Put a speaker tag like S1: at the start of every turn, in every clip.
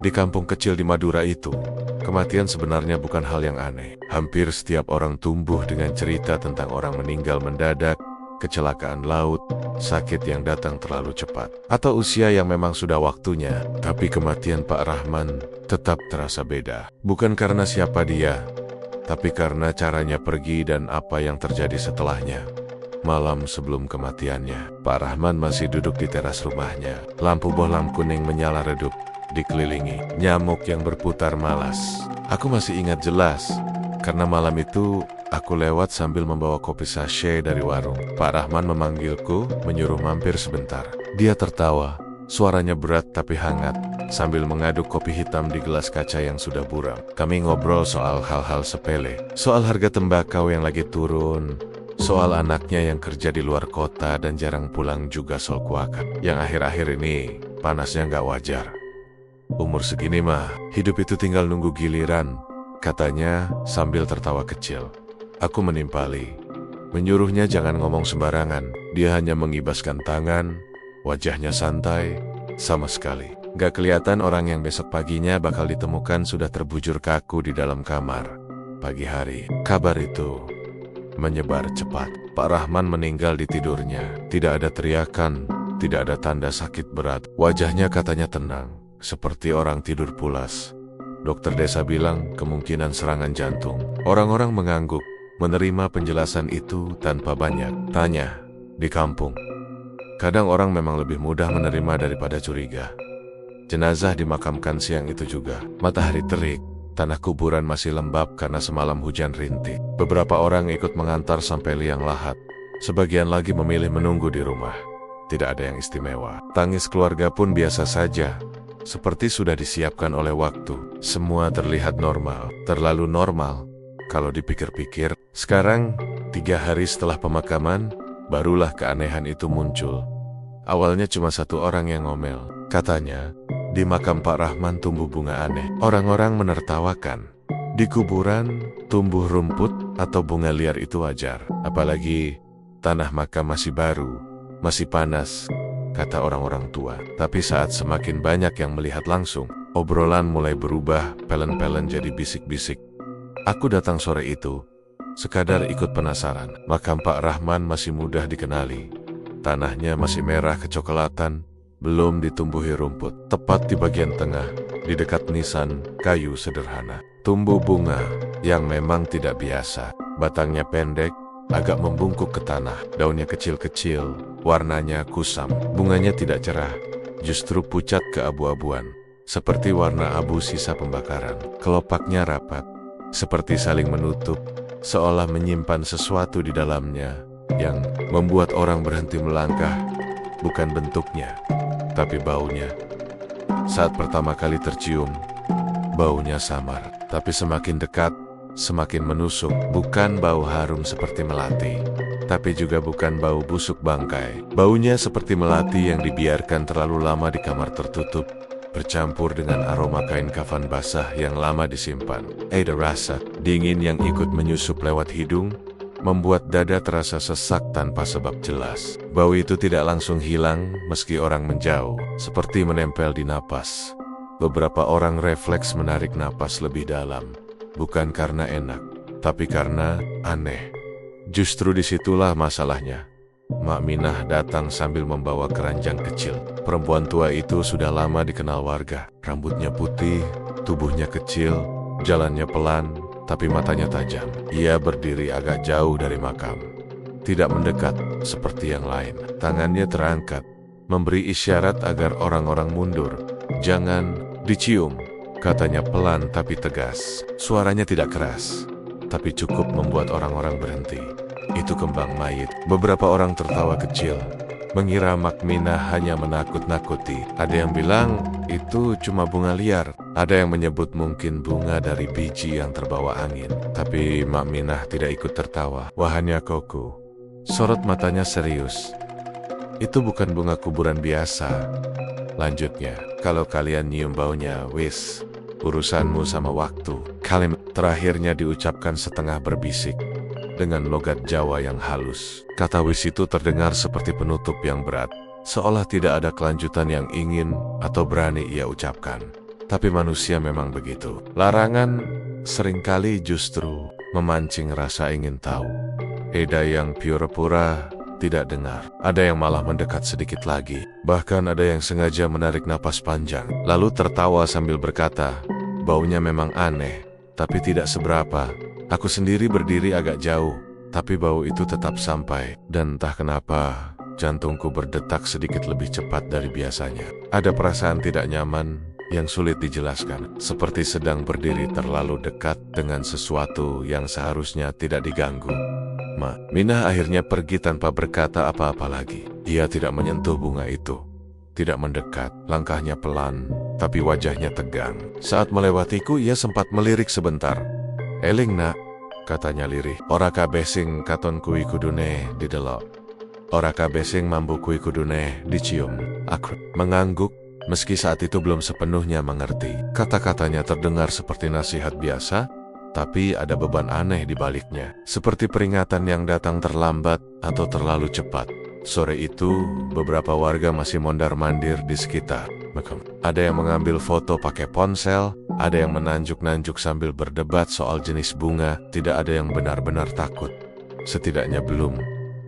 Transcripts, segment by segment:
S1: Di kampung kecil di Madura itu, kematian sebenarnya bukan hal yang aneh. Hampir setiap orang tumbuh dengan cerita tentang orang meninggal mendadak, kecelakaan laut, sakit yang datang terlalu cepat, atau usia yang memang sudah waktunya. Tapi kematian Pak Rahman tetap terasa beda. Bukan karena siapa dia, tapi karena caranya pergi dan apa yang terjadi setelahnya. Malam sebelum kematiannya, Pak Rahman masih duduk di teras rumahnya. Lampu bohlam kuning menyala redup, dikelilingi nyamuk yang berputar malas. Aku masih ingat jelas, karena malam itu aku lewat sambil membawa kopi sachet dari warung. Pak Rahman memanggilku, menyuruh mampir sebentar. Dia tertawa, suaranya berat tapi hangat, sambil mengaduk kopi hitam di gelas kaca yang sudah buram. Kami ngobrol soal hal-hal sepele, soal harga tembakau yang lagi turun, soal anaknya yang kerja di luar kota dan jarang pulang, juga soal kuakat yang akhir-akhir ini panasnya nggak wajar. Umur segini mah, hidup itu tinggal nunggu giliran, katanya sambil tertawa kecil. Aku menimpali, menyuruhnya jangan ngomong sembarangan. Dia hanya mengibaskan tangan, wajahnya santai, sama sekali gak kelihatan orang yang besok paginya bakal ditemukan sudah terbujur kaku di dalam kamar. Pagi hari, kabar itu menyebar cepat. Pak Rahman meninggal di tidurnya. Tidak ada teriakan, tidak ada tanda sakit berat. Wajahnya katanya tenang, seperti orang tidur pulas. Dokter desa bilang kemungkinan serangan jantung. Orang-orang mengangguk, menerima penjelasan itu tanpa banyak tanya. Di kampung, kadang orang memang lebih mudah menerima daripada curiga. Jenazah dimakamkan siang itu juga. Matahari terik, tanah kuburan masih lembab karena semalam hujan rintik. Beberapa orang ikut mengantar sampai liang lahat. Sebagian lagi memilih menunggu di rumah. Tidak ada yang istimewa. Tangis keluarga pun biasa saja, seperti sudah disiapkan oleh waktu. Semua terlihat normal, terlalu normal. Kalau dipikir-pikir, sekarang 3 hari setelah pemakaman, barulah keanehan itu muncul. Awalnya cuma satu orang yang ngomel. Katanya, di makam Pak Rahman tumbuh bunga aneh. Orang-orang menertawakan. Di kuburan, tumbuh rumput atau bunga liar itu wajar. Apalagi, tanah makam masih baru, masih panas, kata orang-orang tua. Tapi saat semakin banyak yang melihat langsung, obrolan mulai berubah, pelen-pelen jadi bisik-bisik. Aku datang sore itu, sekadar ikut penasaran. Makam Pak Rahman masih mudah dikenali. Tanahnya masih merah kecoklatan, belum ditumbuhi rumput. Tepat di bagian tengah, di dekat nisan kayu sederhana, tumbuh bunga yang memang tidak biasa. Batangnya pendek, agak membungkuk ke tanah. Daunnya kecil-kecil, warnanya kusam. Bunganya tidak cerah, justru pucat keabu-abuan, seperti warna abu sisa pembakaran. Kelopaknya rapat, seperti saling menutup, seolah menyimpan sesuatu di dalamnya yang membuat orang berhenti melangkah. Bukan bentuknya, tapi baunya. Saat pertama kali tercium, baunya samar, tapi semakin dekat, semakin menusuk. Bukan bau harum seperti melati, tapi juga bukan bau busuk bangkai. Baunya seperti melati yang dibiarkan terlalu lama di kamar tertutup, bercampur dengan aroma kain kafan basah yang lama disimpan. Ada rasa dingin yang ikut menyusup lewat hidung, membuat dada terasa sesak tanpa sebab jelas. Bau itu tidak langsung hilang meski orang menjauh, seperti menempel di napas. Beberapa orang refleks menarik napas lebih dalam, bukan karena enak, tapi karena aneh. Justru disitulah masalahnya. Mak Minah datang sambil membawa keranjang kecil. Perempuan tua itu sudah lama dikenal warga. Rambutnya putih, tubuhnya kecil, jalannya pelan, tapi matanya tajam. Ia berdiri agak jauh dari makam, tidak mendekat seperti yang lain. Tangannya terangkat, memberi isyarat agar orang-orang mundur. Jangan dicium, katanya pelan tapi tegas. Suaranya tidak keras, tapi cukup membuat orang-orang berhenti. Itu kembang mayit. Beberapa orang tertawa kecil, mengira Mak Minah hanya menakut-nakuti. Ada yang bilang itu cuma bunga liar. Ada yang menyebut mungkin bunga dari biji yang terbawa angin. Tapi Mak Minah tidak ikut tertawa. Wahanya Koko, sorot matanya serius. Itu bukan bunga kuburan biasa. Lanjutnya, kalau kalian nyium baunya, wis, urusanmu sama waktu. Kalimat terakhirnya diucapkan setengah berbisik, dengan logat Jawa yang halus. Kata wis itu terdengar seperti penutup yang berat, seolah tidak ada kelanjutan yang ingin atau berani ia ucapkan. Tapi manusia memang begitu. Larangan seringkali justru memancing rasa ingin tahu. Ada yang pura-pura tidak dengar, ada yang malah mendekat sedikit lagi. Bahkan ada yang sengaja menarik napas panjang, lalu tertawa sambil berkata, baunya memang aneh, tapi tidak seberapa. Aku sendiri berdiri agak jauh, tapi bau itu tetap sampai. Dan entah kenapa, jantungku berdetak sedikit lebih cepat dari biasanya. Ada perasaan tidak nyaman yang sulit dijelaskan, seperti sedang berdiri terlalu dekat dengan sesuatu yang seharusnya tidak diganggu. Minah akhirnya pergi tanpa berkata apa-apa lagi. Ia tidak menyentuh bunga itu, tidak mendekat, langkahnya pelan, tapi wajahnya tegang. Saat melewatiku, ia sempat melirik sebentar. Eling nak, katanya lirih. Ora kabeh sing katon kuwi kudune didelok. Ora kabeh sing mambu kuwi kudune dicium. Aku mengangguk, meski saat itu belum sepenuhnya mengerti. Kata-katanya terdengar seperti nasihat biasa, tapi ada beban aneh di baliknya, seperti peringatan yang datang terlambat atau terlalu cepat. Sore itu, beberapa warga masih mondar-mandir di sekitar. Ada yang mengambil foto pakai ponsel, ada yang menanjuk-nanjuk sambil berdebat soal jenis bunga, tidak ada yang benar-benar takut. Setidaknya belum.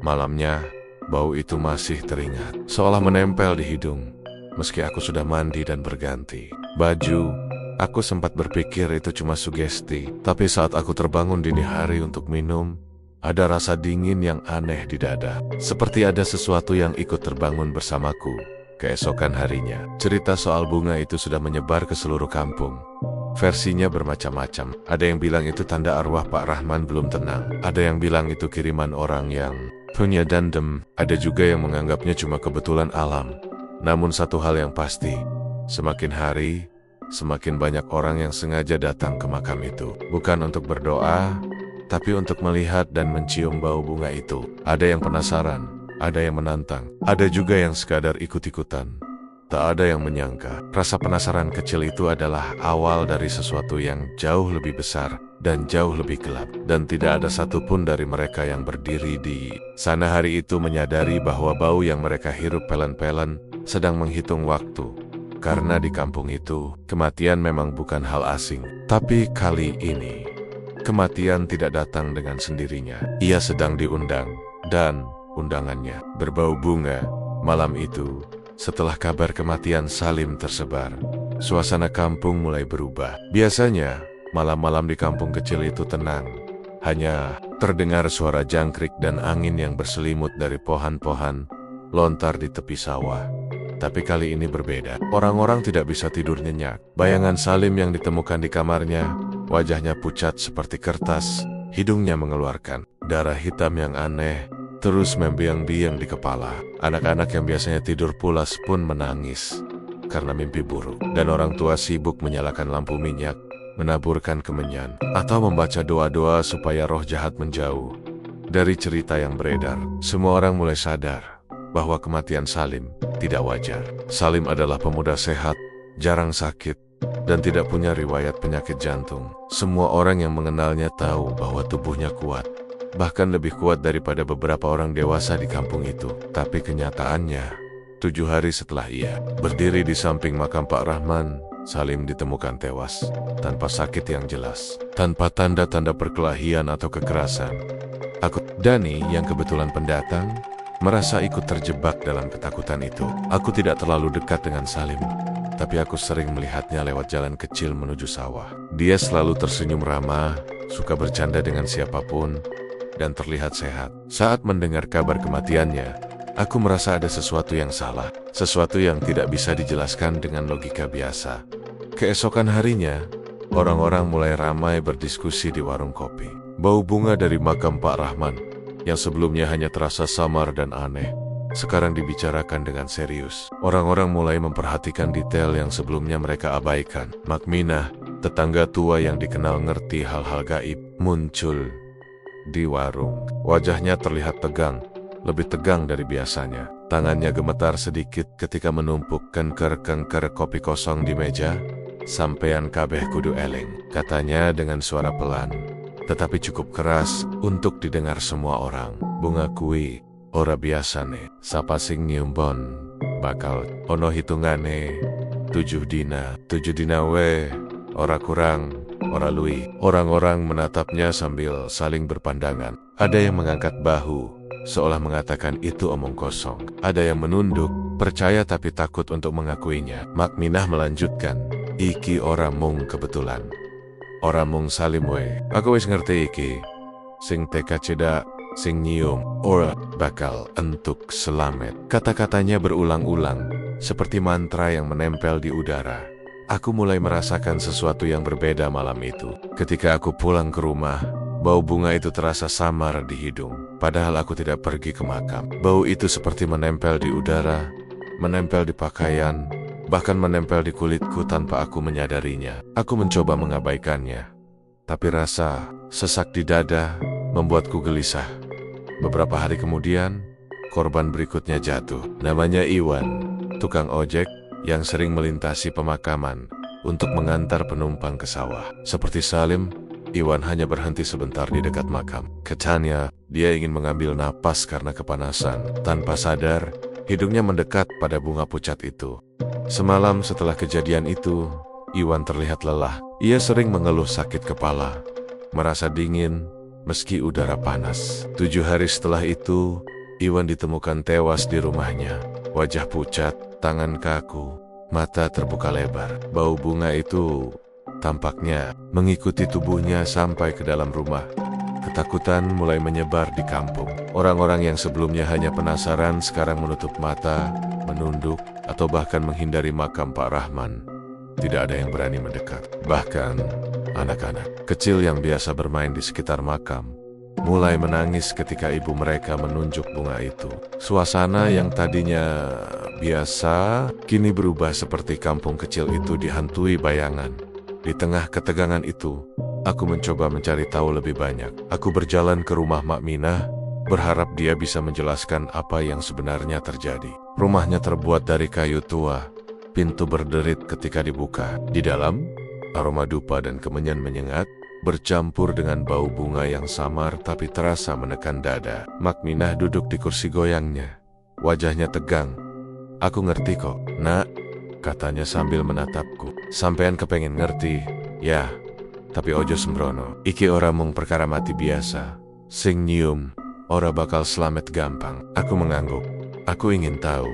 S1: Malamnya, bau itu masih teringat, seolah menempel di hidung. Meski aku sudah mandi dan berganti baju, aku sempat berpikir itu cuma sugesti. Tapi saat aku terbangun dini hari untuk minum, ada rasa dingin yang aneh di dada. Seperti ada sesuatu yang ikut terbangun bersamaku. Keesokan harinya, cerita soal bunga itu sudah menyebar ke seluruh kampung. Versinya bermacam-macam. Ada yang bilang itu tanda arwah Pak Rahman belum tenang. Ada yang bilang itu kiriman orang yang punya dendam. Ada juga yang menganggapnya cuma kebetulan alam. Namun satu hal yang pasti, semakin hari, semakin banyak orang yang sengaja datang ke makam itu. Bukan untuk berdoa, tapi untuk melihat dan mencium bau bunga itu. Ada yang penasaran, ada yang menantang, ada juga yang sekadar ikut-ikutan. Tak ada yang menyangka, rasa penasaran kecil itu adalah awal dari sesuatu yang jauh lebih besar dan jauh lebih gelap. Dan tidak ada satupun dari mereka yang berdiri di sana hari itu menyadari bahwa bau yang mereka hirup pelan-pelan sedang menghitung waktu. Karena di kampung itu, kematian memang bukan hal asing. Tapi kali ini, kematian tidak datang dengan sendirinya. Ia sedang diundang, dan undangannya berbau bunga. Malam itu, setelah kabar kematian Salim tersebar, suasana kampung mulai berubah. Biasanya, malam-malam di kampung kecil itu tenang. Hanya terdengar suara jangkrik dan angin yang berselimut dari pohon-pohon lontar di tepi sawah. Tapi kali ini berbeda. Orang-orang tidak bisa tidur nyenyak. Bayangan Salim yang ditemukan di kamarnya, wajahnya pucat seperti kertas, hidungnya mengeluarkan darah hitam yang aneh, terus membiang-biang di kepala. Anak-anak yang biasanya tidur pulas pun menangis karena mimpi buruk. Dan orang tua sibuk menyalakan lampu minyak, menaburkan kemenyan, atau membaca doa-doa supaya roh jahat menjauh. Dari cerita yang beredar, semua orang mulai sadar bahwa kematian Salim tidak wajar. Salim adalah pemuda sehat, jarang sakit, dan tidak punya riwayat penyakit jantung. Semua orang yang mengenalnya tahu bahwa tubuhnya kuat, bahkan lebih kuat daripada beberapa orang dewasa di kampung itu. Tapi kenyataannya, 7 hari setelah ia berdiri di samping makam Pak Rahman, Salim ditemukan tewas, tanpa sakit yang jelas, tanpa tanda-tanda perkelahian atau kekerasan. Aku, Dani, yang kebetulan pendatang, merasa ikut terjebak dalam ketakutan itu. Aku tidak terlalu dekat dengan Salim, tapi aku sering melihatnya lewat jalan kecil menuju sawah. Dia selalu tersenyum ramah, suka bercanda dengan siapapun, dan terlihat sehat. Saat mendengar kabar kematiannya, aku merasa ada sesuatu yang salah, sesuatu yang tidak bisa dijelaskan dengan logika biasa. Keesokan harinya, orang-orang mulai ramai berdiskusi di warung kopi. Bau bunga dari makam Pak Rahman, yang sebelumnya hanya terasa samar dan aneh, sekarang dibicarakan dengan serius. Orang-orang mulai memperhatikan detail yang sebelumnya mereka abaikan. Minah, tetangga tua yang dikenal ngerti hal-hal gaib, muncul di warung. Wajahnya terlihat tegang, lebih tegang dari biasanya. Tangannya gemetar sedikit ketika menumpuk kengker-kengker kopi kosong di meja. Sampean kabeh kudu eling, katanya dengan suara pelan, tetapi cukup keras untuk didengar semua orang. Bunga kui, ora biasane, sapa sing nyumbon, bakal ono hitungane. 7 dina ora kurang, ora lui. Orang-orang menatapnya sambil saling berpandangan. Ada yang mengangkat bahu, seolah mengatakan itu omong kosong. Ada yang menunduk, percaya tapi takut untuk mengakuinya. Mak Minah melanjutkan, iki ora mung kebetulan. Ora mung salim we. Aku wis ngerti iki. Sing teka cedak, sing nyium, ora bakal entuk selamet. Kata-katanya berulang-ulang, seperti mantra yang menempel di udara. Aku mulai merasakan sesuatu yang berbeda malam itu. Ketika aku pulang ke rumah, bau bunga itu terasa samar di hidung. Padahal aku tidak pergi ke makam. Bau itu seperti menempel di udara, menempel di pakaian, bahkan menempel di kulitku tanpa aku menyadarinya. Aku mencoba mengabaikannya, tapi rasa sesak di dada membuatku gelisah. Beberapa hari kemudian, korban berikutnya jatuh. Namanya Iwan, tukang ojek yang sering melintasi pemakaman untuk mengantar penumpang ke sawah. Seperti Salim, Iwan hanya berhenti sebentar di dekat makam. Katanya, dia ingin mengambil napas karena kepanasan. Tanpa sadar, hidungnya mendekat pada bunga pucat itu. Semalam setelah kejadian itu, Iwan terlihat lelah. Ia sering mengeluh sakit kepala, merasa dingin meski udara panas. 7 hari setelah itu, Iwan ditemukan tewas di rumahnya. Wajah pucat, tangan kaku, mata terbuka lebar. Bau bunga itu tampaknya mengikuti tubuhnya sampai ke dalam rumah. Ketakutan mulai menyebar di kampung. Orang-orang yang sebelumnya hanya penasaran sekarang menutup mata, menunduk, atau bahkan menghindari makam Pak Rahman. Tidak ada yang berani mendekat. Bahkan anak-anak kecil yang biasa bermain di sekitar makam mulai menangis ketika ibu mereka menunjuk bunga itu. Suasana yang tadinya biasa kini berubah seperti kampung kecil itu dihantui bayangan. Di tengah ketegangan itu, aku mencoba mencari tahu lebih banyak. Aku berjalan ke rumah Mak Minah, berharap dia bisa menjelaskan apa yang sebenarnya terjadi. Rumahnya terbuat dari kayu tua, pintu berderit ketika dibuka. Di dalam, aroma dupa dan kemenyan menyengat, bercampur dengan bau bunga yang samar tapi terasa menekan dada. Mak Minah duduk di kursi goyangnya. Wajahnya tegang. Aku ngerti kok, nak, katanya sambil menatapku. Sampean kepengen ngerti, ya, tapi ojo sembrono. Iki ora mung perkara mati biasa. Sing nyium, ora bakal selamat gampang. Aku mengangguk. Aku ingin tahu,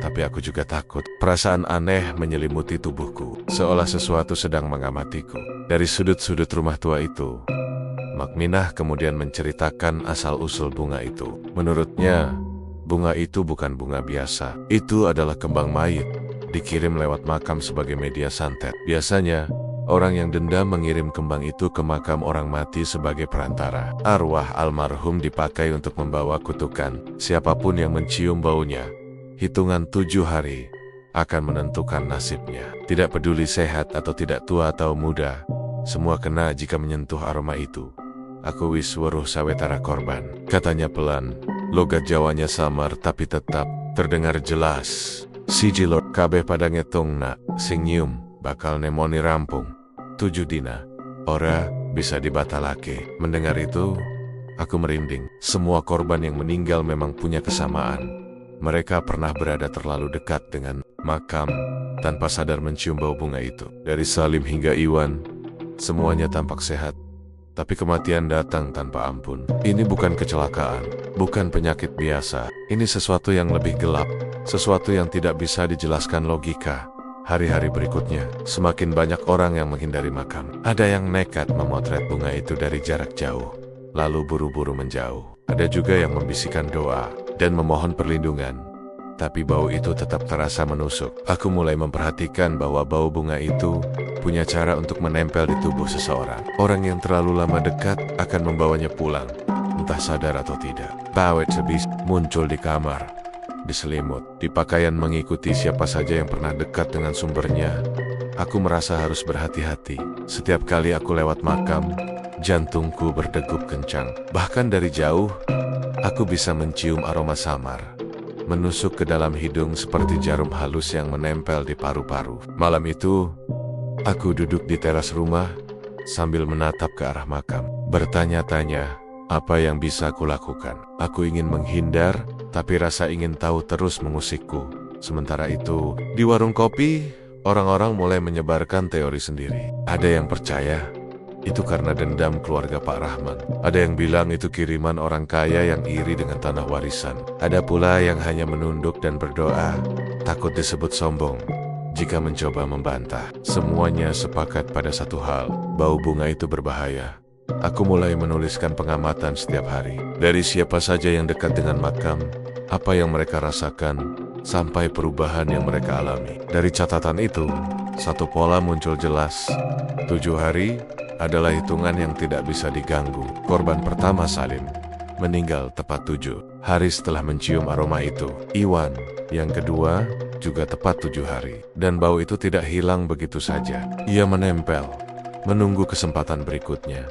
S1: tapi aku juga takut. Perasaan aneh menyelimuti tubuhku, seolah sesuatu sedang mengamatiku. Dari sudut-sudut rumah tua itu, Mak Minah kemudian menceritakan asal-usul bunga itu. Menurutnya, bunga itu bukan bunga biasa. Itu adalah kembang mayit, dikirim lewat makam sebagai media santet. Biasanya, orang yang dendam mengirim kembang itu ke makam orang mati sebagai perantara. Arwah almarhum dipakai untuk membawa kutukan. Siapapun yang mencium baunya, hitungan 7 hari akan menentukan nasibnya. Tidak peduli sehat atau tidak tua atau muda, semua kena jika menyentuh aroma itu. Aku wis weruh sawetara korban, katanya pelan. Logat Jawanya samar tapi tetap terdengar jelas. Siji lor kabeh pada ngetung nak, sing nyium bakal nemoni rampung. 7 dina, ora bisa dibatalake. Mendengar itu, aku merinding. Semua korban yang meninggal memang punya kesamaan. Mereka pernah berada terlalu dekat dengan makam tanpa sadar mencium bau bunga itu. Dari Salim hingga Iwan, semuanya tampak sehat. Tapi kematian datang tanpa ampun. Ini bukan kecelakaan, bukan penyakit biasa. Ini sesuatu yang lebih gelap, sesuatu yang tidak bisa dijelaskan logika. Hari-hari berikutnya, semakin banyak orang yang menghindari makam. Ada yang nekat memotret bunga itu dari jarak jauh, lalu buru-buru menjauh. Ada juga yang membisikkan doa dan memohon perlindungan. Tapi bau itu tetap terasa menusuk. Aku mulai memperhatikan bahwa bau bunga itu punya cara untuk menempel di tubuh seseorang. Orang yang terlalu lama dekat akan membawanya pulang, entah sadar atau tidak. Bau sebis muncul di kamar, di selimut, di pakaian, mengikuti siapa saja yang pernah dekat dengan sumbernya. Aku merasa harus berhati-hati. Setiap kali aku lewat makam, jantungku berdegup kencang. Bahkan dari jauh, aku bisa mencium aroma samar, menusuk ke dalam hidung seperti jarum halus yang menempel di paru-paru. Malam itu, aku duduk di teras rumah sambil menatap ke arah makam, bertanya-tanya apa yang bisa aku lakukan. Aku ingin menghindar, tapi rasa ingin tahu terus mengusikku. Sementara itu, di warung kopi, Orang-orang mulai menyebarkan teori sendiri. Ada yang percaya itu karena dendam keluarga Pak Rahman. Ada yang bilang itu kiriman orang kaya yang iri dengan tanah warisan. Ada pula yang hanya menunduk dan berdoa, takut disebut sombong jika mencoba membantah. Semuanya sepakat pada satu hal, bau bunga itu berbahaya. Aku mulai menuliskan pengamatan setiap hari. Dari siapa saja yang dekat dengan makam, apa yang mereka rasakan, sampai perubahan yang mereka alami. Dari catatan itu, satu pola muncul jelas. 7 hari adalah hitungan yang tidak bisa diganggu. Korban pertama Salim meninggal tepat 7 hari setelah mencium aroma itu. Iwan yang kedua juga tepat 7 hari. Dan bau itu tidak hilang begitu saja. Ia menempel, menunggu kesempatan berikutnya.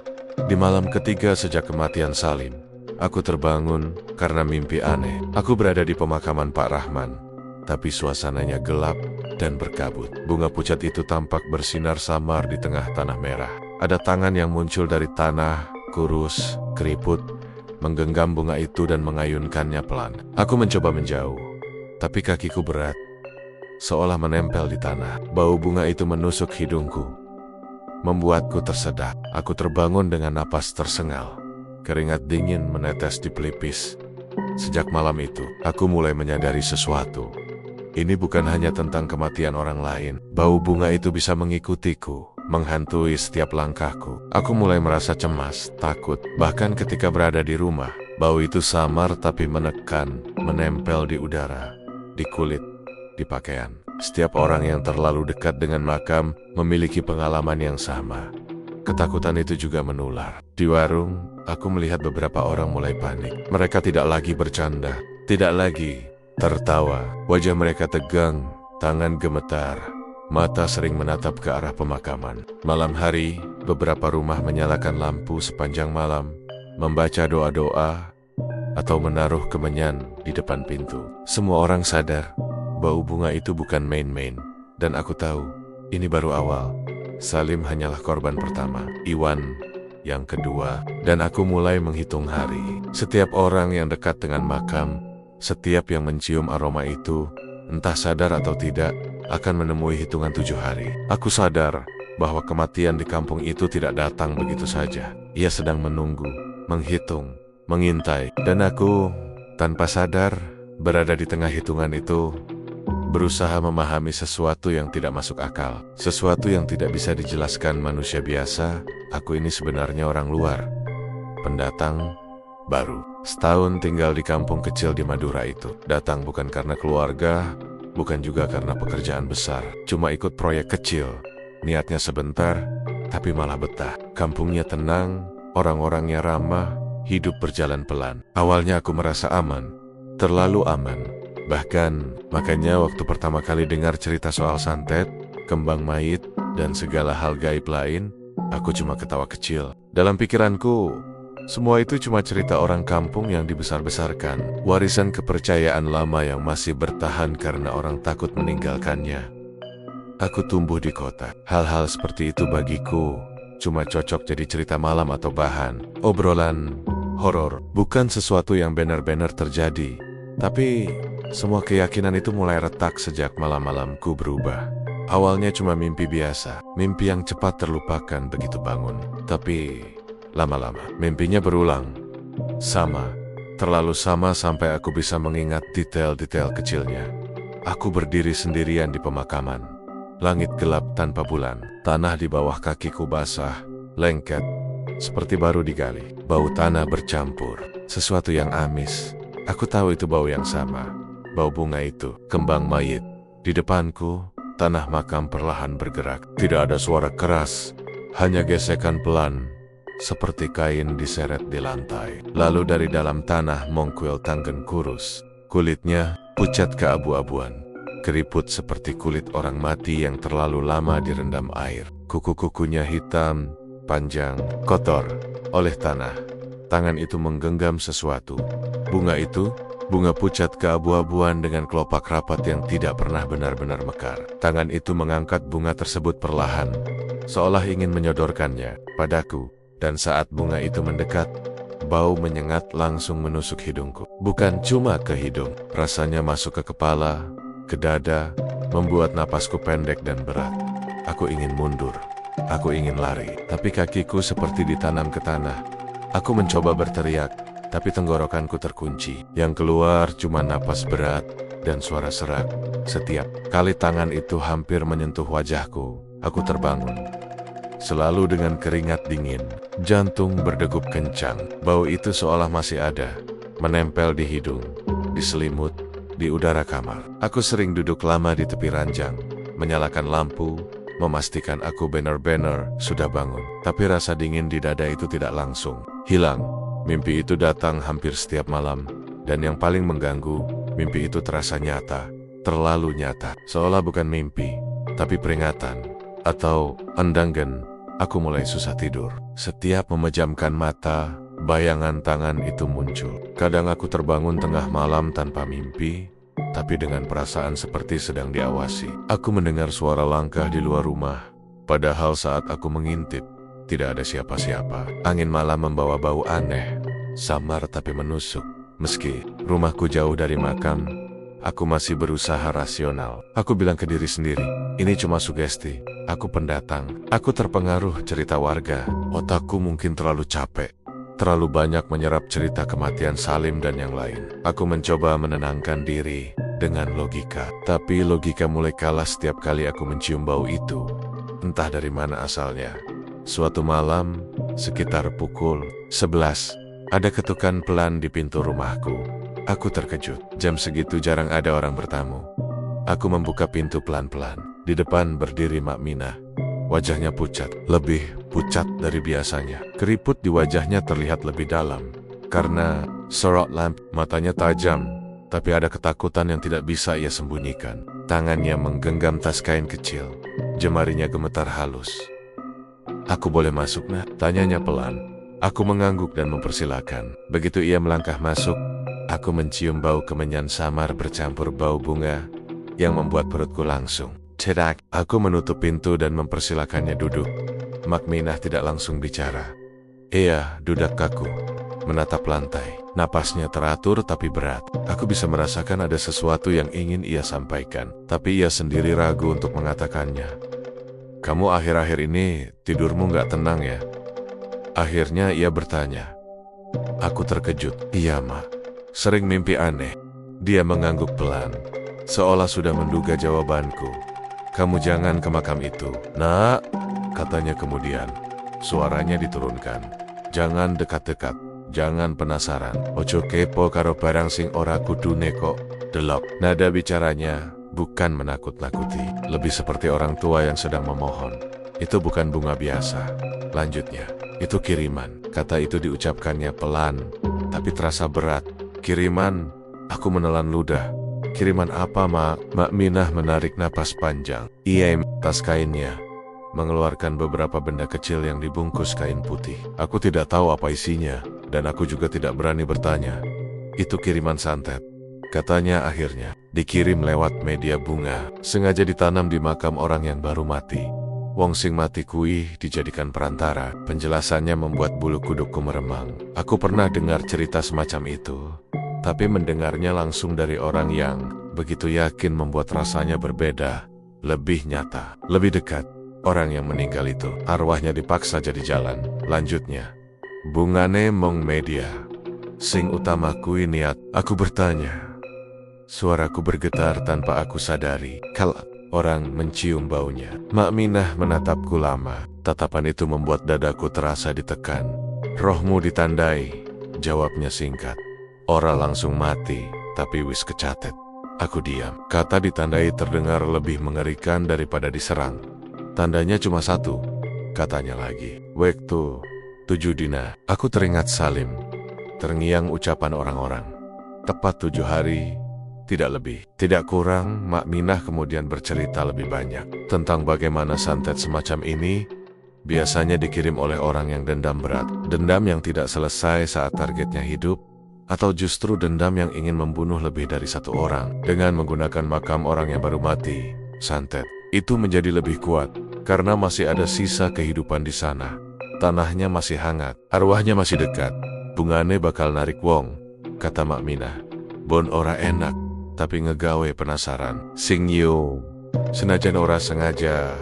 S1: Di malam ketiga sejak kematian Salim, aku terbangun karena mimpi aneh. Aku berada di pemakaman Pak Rahman, tapi suasananya gelap dan berkabut. Bunga pucat itu tampak bersinar samar di tengah tanah merah. Ada tangan yang muncul dari tanah, kurus, keriput, menggenggam bunga itu dan mengayunkannya pelan. Aku mencoba menjauh, tapi kakiku berat, seolah menempel di tanah. Bau bunga itu menusuk hidungku, membuatku tersedak. Aku terbangun dengan napas tersengal. Keringat dingin menetes di pelipis. Sejak malam itu, aku mulai menyadari sesuatu. Ini bukan hanya tentang kematian orang lain. Bau bunga itu bisa mengikutiku, menghantui setiap langkahku. Aku mulai merasa cemas, takut. Bahkan ketika berada di rumah, bau itu samar tapi menekan, menempel di udara, di kulit, di pakaian. Setiap orang yang terlalu dekat dengan makam memiliki pengalaman yang sama. Ketakutan itu juga menular. Di warung, aku melihat beberapa orang mulai panik. Mereka tidak lagi bercanda, tidak lagi tertawa. Wajah mereka tegang, tangan gemetar, mata sering menatap ke arah pemakaman. Malam hari, beberapa rumah menyalakan lampu sepanjang malam, membaca doa-doa, atau menaruh kemenyan di depan pintu. Semua orang sadar, bau bunga itu bukan main-main. Dan aku tahu, ini baru awal. Salim hanyalah korban pertama, Iwan yang kedua, dan aku mulai menghitung hari. Setiap orang yang dekat dengan makam, setiap yang mencium aroma itu, entah sadar atau tidak, akan menemui hitungan 7 hari. Aku sadar bahwa kematian di kampung itu tidak datang begitu saja. Ia sedang menunggu, menghitung, mengintai. Dan aku, tanpa sadar, berada di tengah hitungan itu, berusaha memahami sesuatu yang tidak masuk akal. Sesuatu yang tidak bisa dijelaskan manusia biasa. Aku ini sebenarnya orang luar, pendatang baru. Setahun tinggal di kampung kecil di Madura itu. Datang bukan karena keluarga, bukan juga karena pekerjaan besar. Cuma ikut proyek kecil. Niatnya sebentar, tapi malah betah. Kampungnya tenang, orang-orangnya ramah, hidup berjalan pelan. Awalnya aku merasa aman, terlalu aman. Bahkan, makanya waktu pertama kali dengar cerita soal santet, kembang mayit, dan segala hal gaib lain, aku cuma ketawa kecil. Dalam pikiranku, semua itu cuma cerita orang kampung yang dibesar-besarkan. Warisan kepercayaan lama yang masih bertahan karena orang takut meninggalkannya. Aku tumbuh di kota. Hal-hal seperti itu bagiku cuma cocok jadi cerita malam atau bahan obrolan horor. Bukan sesuatu yang benar-benar terjadi. Tapi semua keyakinan itu mulai retak sejak malam-malamku berubah. Awalnya cuma mimpi biasa, mimpi yang cepat terlupakan begitu bangun. Tapi lama-lama mimpinya berulang, sama, terlalu sama sampai aku bisa mengingat detail-detail kecilnya. Aku berdiri sendirian di pemakaman. Langit gelap tanpa bulan, tanah di bawah kakiku basah, lengket, seperti baru digali. Bau tanah bercampur, sesuatu yang amis. Aku tahu itu bau yang sama, bau bunga itu, kembang mayit. Di depanku, tanah makam perlahan bergerak. Tidak ada suara keras, hanya gesekan pelan, seperti kain diseret di lantai. Lalu dari dalam tanah mongkuil tanggen kurus. Kulitnya pucat keabu-abuan. Keriput seperti kulit orang mati yang terlalu lama direndam air. Kuku-kukunya hitam, panjang, kotor oleh tanah. Tangan itu menggenggam sesuatu. Bunga itu, bunga pucat keabu-abuan dengan kelopak rapat yang tidak pernah benar-benar mekar. Tangan itu mengangkat bunga tersebut perlahan, seolah ingin menyodorkannya padaku. Dan saat bunga itu mendekat, bau menyengat langsung menusuk hidungku. Bukan cuma ke hidung, rasanya masuk ke kepala, ke dada, membuat napasku pendek dan berat. Aku ingin mundur. Aku ingin lari, tapi kakiku seperti ditanam ke tanah. Aku mencoba berteriak, tapi tenggorokanku terkunci. Yang keluar cuma napas berat dan suara serak. Setiap kali tangan itu hampir menyentuh wajahku, aku terbangun. Selalu dengan keringat dingin, jantung berdegup kencang. Bau itu seolah masih ada, menempel di hidung, di selimut, di udara kamar. Aku sering duduk lama di tepi ranjang, menyalakan lampu, memastikan aku benar-benar sudah bangun. Tapi rasa dingin di dada itu tidak langsung hilang. Mimpi itu datang hampir setiap malam, dan yang paling mengganggu, mimpi itu terasa nyata, terlalu nyata. Seolah bukan mimpi, tapi peringatan, atau undangan. Aku mulai susah tidur. Setiap memejamkan mata, bayangan tangan itu muncul. Kadang aku terbangun tengah malam tanpa mimpi, tapi dengan perasaan seperti sedang diawasi. Aku mendengar suara langkah di luar rumah, padahal saat aku mengintip, tidak ada siapa-siapa. Angin malam membawa bau aneh, samar tapi menusuk. Meski rumahku jauh dari makam, aku masih berusaha rasional. Aku bilang ke diri sendiri, ini cuma sugesti. Aku pendatang. Aku terpengaruh cerita warga. Otakku mungkin terlalu capek. Terlalu banyak menyerap cerita kematian Salim dan yang lain. Aku mencoba menenangkan diri dengan logika. Tapi logika mulai kalah setiap kali aku mencium bau itu. Entah dari mana asalnya. Suatu malam, sekitar pukul 11, ada ketukan pelan di pintu rumahku. Aku terkejut. Jam segitu jarang ada orang bertamu. Aku membuka pintu pelan-pelan. Di depan berdiri Mak Minah. Wajahnya pucat, lebih pucat dari biasanya. Keriput di wajahnya terlihat lebih dalam. Karena sorot lamp, matanya tajam. Tapi ada ketakutan yang tidak bisa ia sembunyikan. Tangannya menggenggam tas kain kecil. Jemarinya gemetar halus. Aku boleh masuk, Nak? Tanyanya pelan. Aku mengangguk dan mempersilakan. Begitu ia melangkah masuk, aku mencium bau kemenyan samar bercampur bau bunga yang membuat perutku langsung cedak. Aku menutup pintu dan mempersilakannya duduk. Mak Minah tidak langsung bicara. Ia duduk kaku, menatap lantai. Napasnya teratur tapi berat. Aku bisa merasakan ada sesuatu yang ingin ia sampaikan, tapi ia sendiri ragu untuk mengatakannya. Kamu akhir-akhir ini tidurmu nggak tenang ya? Akhirnya ia bertanya. Aku terkejut. Iya, Mak. Sering mimpi aneh. Dia mengangguk pelan, seolah sudah menduga jawabanku. Kamu jangan ke makam itu, Nak, katanya kemudian. Suaranya diturunkan. Jangan dekat-dekat, jangan penasaran. Ojo kepo karo barang sing ora kudune kok. Delok. Nada bicaranya bukan menakut-nakuti, lebih seperti orang tua yang sedang memohon. Itu bukan bunga biasa. Lanjutnya, itu kiriman. Kata itu diucapkannya pelan, tapi terasa berat. Kiriman, aku menelan ludah. Kiriman apa, Mak? Mak Minah menarik napas panjang. Ia tas kainnya, mengeluarkan beberapa benda kecil yang dibungkus kain putih. Aku tidak tahu apa isinya, dan aku juga tidak berani bertanya. Itu kiriman santet, katanya akhirnya. Dikirim lewat media bunga, sengaja ditanam di makam orang yang baru mati. Wong sing mati kuih dijadikan perantara. Penjelasannya membuat bulu kudukku meremang. Aku pernah dengar cerita semacam itu, tapi mendengarnya langsung dari orang yang begitu yakin membuat rasanya berbeda, lebih nyata, lebih dekat. Orang yang meninggal itu, arwahnya dipaksa jadi jalan. Lanjutnya, bungane mong media. Sing utama kui niat, aku bertanya. Suaraku bergetar tanpa aku sadari. Kalau orang mencium baunya. Mak Minah menatapku lama. Tatapan itu membuat dadaku terasa ditekan. Rohmu ditandai, jawabnya singkat. Ora langsung mati, tapi wis kecatet. Aku diam. Kata ditandai terdengar lebih mengerikan daripada diserang. Tandanya cuma satu, katanya lagi. Waktu 7 dina. Aku teringat Salim. Terngiang ucapan orang-orang. Tepat 7 hari, tidak lebih, tidak kurang. Mak Minah kemudian bercerita lebih banyak tentang bagaimana santet semacam ini biasanya dikirim oleh orang yang dendam berat. Dendam yang tidak selesai saat targetnya hidup, atau justru dendam yang ingin membunuh lebih dari satu orang. Dengan menggunakan makam orang yang baru mati, santet itu menjadi lebih kuat karena masih ada sisa kehidupan di sana. Tanahnya masih hangat, arwahnya masih dekat. Bungane bakal narik wong, kata Mak Minah. Bon ora enak, tapi ngegawe penasaran. Sing yo Senajan ora sengaja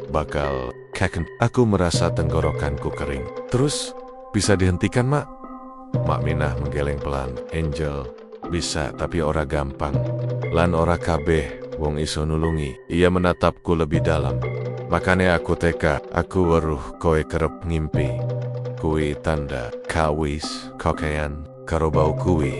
S1: bakal kaken. Aku merasa tenggorokanku kering. Terus, bisa dihentikan, Mak? Mak Minah menggeleng pelan. Angel, bisa tapi ora gampang. Lan ora kabeh wong iso nulungi. Ia menatapku lebih dalam. Makanya aku teka, aku weruh kowe kerep ngimpi. Kui tanda kawis, kokean, karo bau kui.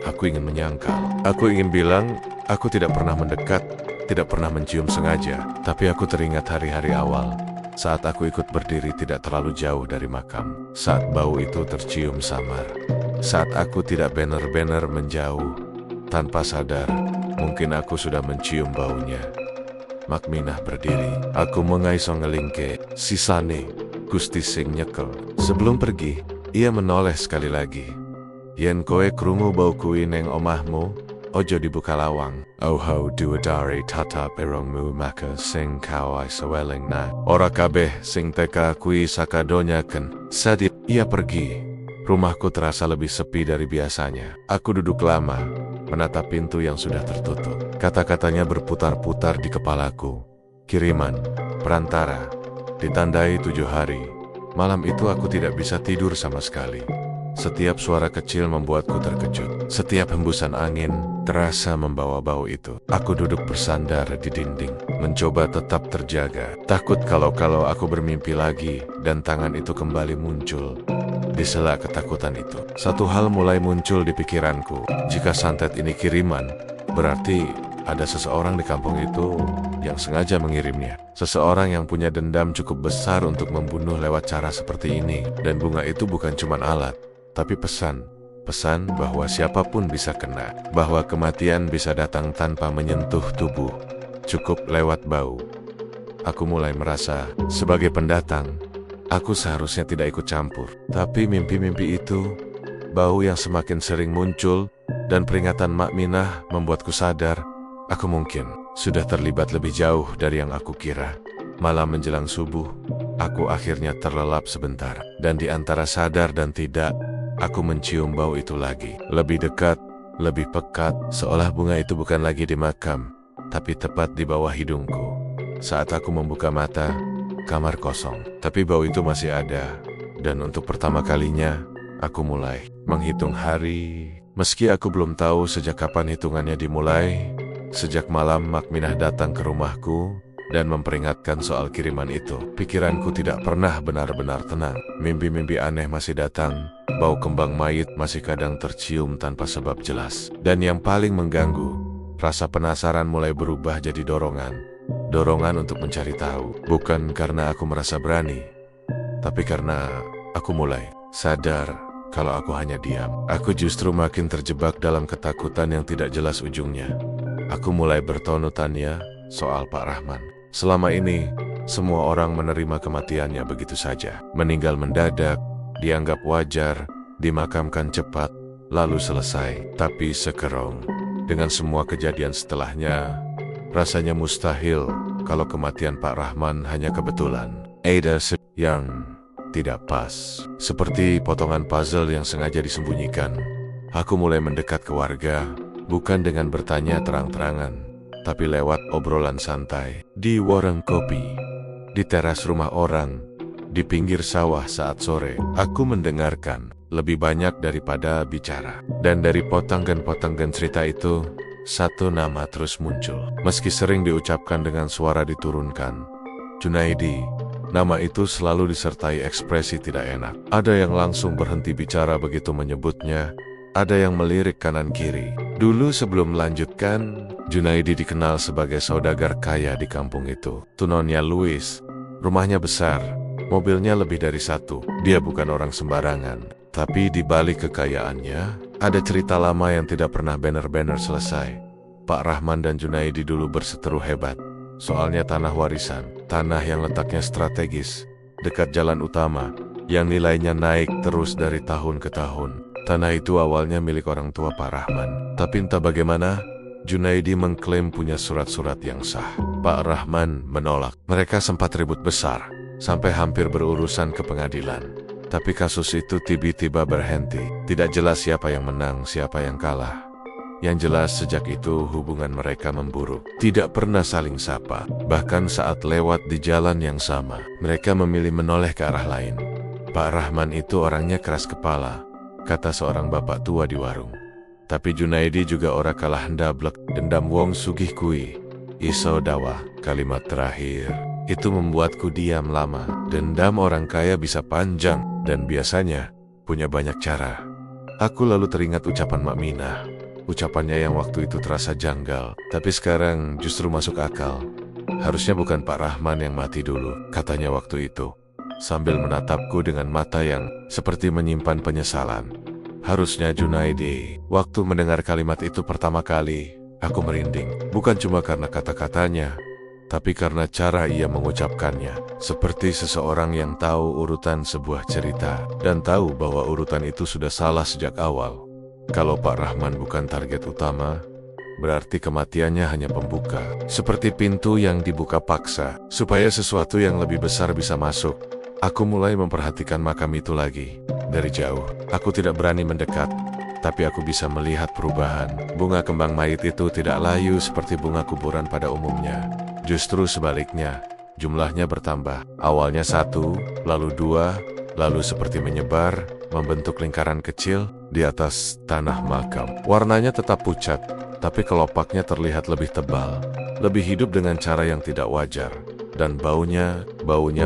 S1: Aku ingin menyangkal. Aku ingin bilang, aku tidak pernah mendekat, tidak pernah mencium sengaja. Tapi aku teringat hari-hari awal. Saat aku ikut berdiri tidak terlalu jauh dari makam. Saat bau itu tercium samar. Saat aku tidak benar-benar menjauh. Tanpa sadar, mungkin aku sudah mencium baunya. Mak Minah berdiri. Aku mengaiso ngelingke. Sisane, Gusti sing nyekel. Sebelum pergi, ia menoleh sekali lagi. Yen kowe krungu bau kuwi neng omahmu, ojo dibuka lawang. Oho duwadari tatap erongmu maka sing kawai seweleng na. Ora kabeh sing teka kui sakadonyaken. Saat ia pergi, rumahku terasa lebih sepi dari biasanya. Aku duduk lama, menatap pintu yang sudah tertutup. Kata-katanya berputar-putar di kepalaku. Kiriman, perantara, ditandai 7 hari. Malam itu aku tidak bisa tidur sama sekali. Setiap suara kecil membuatku terkejut. Setiap hembusan angin terasa membawa bau itu. Aku duduk bersandar di dinding, mencoba tetap terjaga. Takut kalau aku bermimpi lagi dan tangan itu kembali muncul. Di sela ketakutan itu, satu hal mulai muncul di pikiranku. Jika santet ini kiriman, berarti ada seseorang di kampung itu yang sengaja mengirimnya. Seseorang yang punya dendam cukup besar untuk membunuh lewat cara seperti ini. Dan bunga itu bukan cuma alat, tapi pesan. Pesan bahwa siapapun bisa kena. Bahwa kematian bisa datang tanpa menyentuh tubuh. Cukup lewat bau. Aku mulai merasa, sebagai pendatang, aku seharusnya tidak ikut campur. Tapi mimpi-mimpi itu, bau yang semakin sering muncul, dan peringatan Mak Minah membuatku sadar, aku mungkin sudah terlibat lebih jauh dari yang aku kira. Malam menjelang subuh, aku akhirnya terlelap sebentar. Dan di antara sadar dan tidak, aku mencium bau itu lagi. Lebih dekat, lebih pekat, seolah bunga itu bukan lagi di makam, tapi tepat di bawah hidungku. Saat aku membuka mata, kamar kosong. Tapi bau itu masih ada. Dan untuk pertama kalinya, aku mulai menghitung hari. Meski aku belum tahu sejak kapan hitungannya dimulai, sejak malam Mak Minah datang ke rumahku dan memperingatkan soal kiriman itu. Pikiranku tidak pernah benar-benar tenang. Mimpi-mimpi aneh masih datang. Bau kembang mayit masih kadang tercium tanpa sebab jelas. Dan yang paling mengganggu, rasa penasaran mulai berubah jadi dorongan. Dorongan untuk mencari tahu. Bukan karena aku merasa berani, tapi karena aku mulai sadar kalau aku hanya diam. Aku justru makin terjebak dalam ketakutan yang tidak jelas ujungnya. Aku mulai bertanya tanya soal Pak Rahman. Selama ini, semua orang menerima kematiannya begitu saja. Meninggal mendadak, dianggap wajar, dimakamkan cepat, lalu selesai. Tapi sekarang, dengan semua kejadian setelahnya, rasanya mustahil kalau kematian Pak Rahman hanya kebetulan. Ada yang tidak pas. Seperti potongan puzzle yang sengaja disembunyikan. Aku mulai mendekat ke warga, bukan dengan bertanya terang-terangan, tapi lewat obrolan santai. Di warung kopi, di teras rumah orang, di pinggir sawah saat sore, aku mendengarkan lebih banyak daripada bicara. Dan dari potongan-potongan cerita itu, satu nama terus muncul. Meski sering diucapkan dengan suara diturunkan, Junaidi. Nama itu selalu disertai ekspresi tidak enak. Ada yang langsung berhenti bicara begitu menyebutnya, ada yang melirik kanan kiri. Dulu sebelum melanjutkan, Junaidi dikenal sebagai saudagar kaya di kampung itu. Tunannya Louis, rumahnya besar, mobilnya lebih dari satu. Dia bukan orang sembarangan. Tapi di balik kekayaannya, ada cerita lama yang tidak pernah benar-benar selesai. Pak Rahman dan Junaidi dulu berseteru hebat. Soalnya tanah warisan, tanah yang letaknya strategis, dekat jalan utama, yang nilainya naik terus dari tahun ke tahun. Tanah itu awalnya milik orang tua Pak Rahman. Tapi entah bagaimana, Junaidi mengklaim punya surat-surat yang sah. Pak Rahman menolak. Mereka sempat ribut besar, sampai hampir berurusan ke pengadilan. Tapi kasus itu tiba-tiba berhenti. Tidak jelas siapa yang menang, siapa yang kalah. Yang jelas sejak itu hubungan mereka memburuk. Tidak pernah saling sapa. Bahkan saat lewat di jalan yang sama, mereka memilih menoleh ke arah lain. Pak Rahman itu orangnya keras kepala, kata seorang bapak tua di warung. Tapi Junaidi juga ora kalah ndablek, dendam wong sugih kui. Iso dawa, kalimat terakhir itu membuatku diam lama. Dendam orang kaya bisa panjang dan biasanya punya banyak cara. Aku lalu teringat ucapan Mak Minah. Ucapannya yang waktu itu terasa janggal, tapi sekarang justru masuk akal. Harusnya bukan Pak Rahman yang mati dulu, katanya waktu itu, sambil menatapku dengan mata yang seperti menyimpan penyesalan. Harusnya Junaidi. Waktu mendengar kalimat itu pertama kali, aku merinding. Bukan cuma karena kata-katanya, tapi karena cara ia mengucapkannya. Seperti seseorang yang tahu urutan sebuah cerita, dan tahu bahwa urutan itu sudah salah sejak awal. Kalau Pak Rahman bukan target utama, berarti kematiannya hanya pembuka. Seperti pintu yang dibuka paksa, supaya sesuatu yang lebih besar bisa masuk. Aku mulai memperhatikan makam itu lagi. Dari jauh, aku tidak berani mendekat, tapi aku bisa melihat perubahan. Bunga kembang mayit itu tidak layu seperti bunga kuburan pada umumnya. Justru sebaliknya, jumlahnya bertambah. Awalnya 1, lalu 2, lalu seperti menyebar, membentuk lingkaran kecil di atas tanah makam. Warnanya tetap pucat, tapi kelopaknya terlihat lebih tebal, lebih hidup dengan cara yang tidak wajar. Dan baunya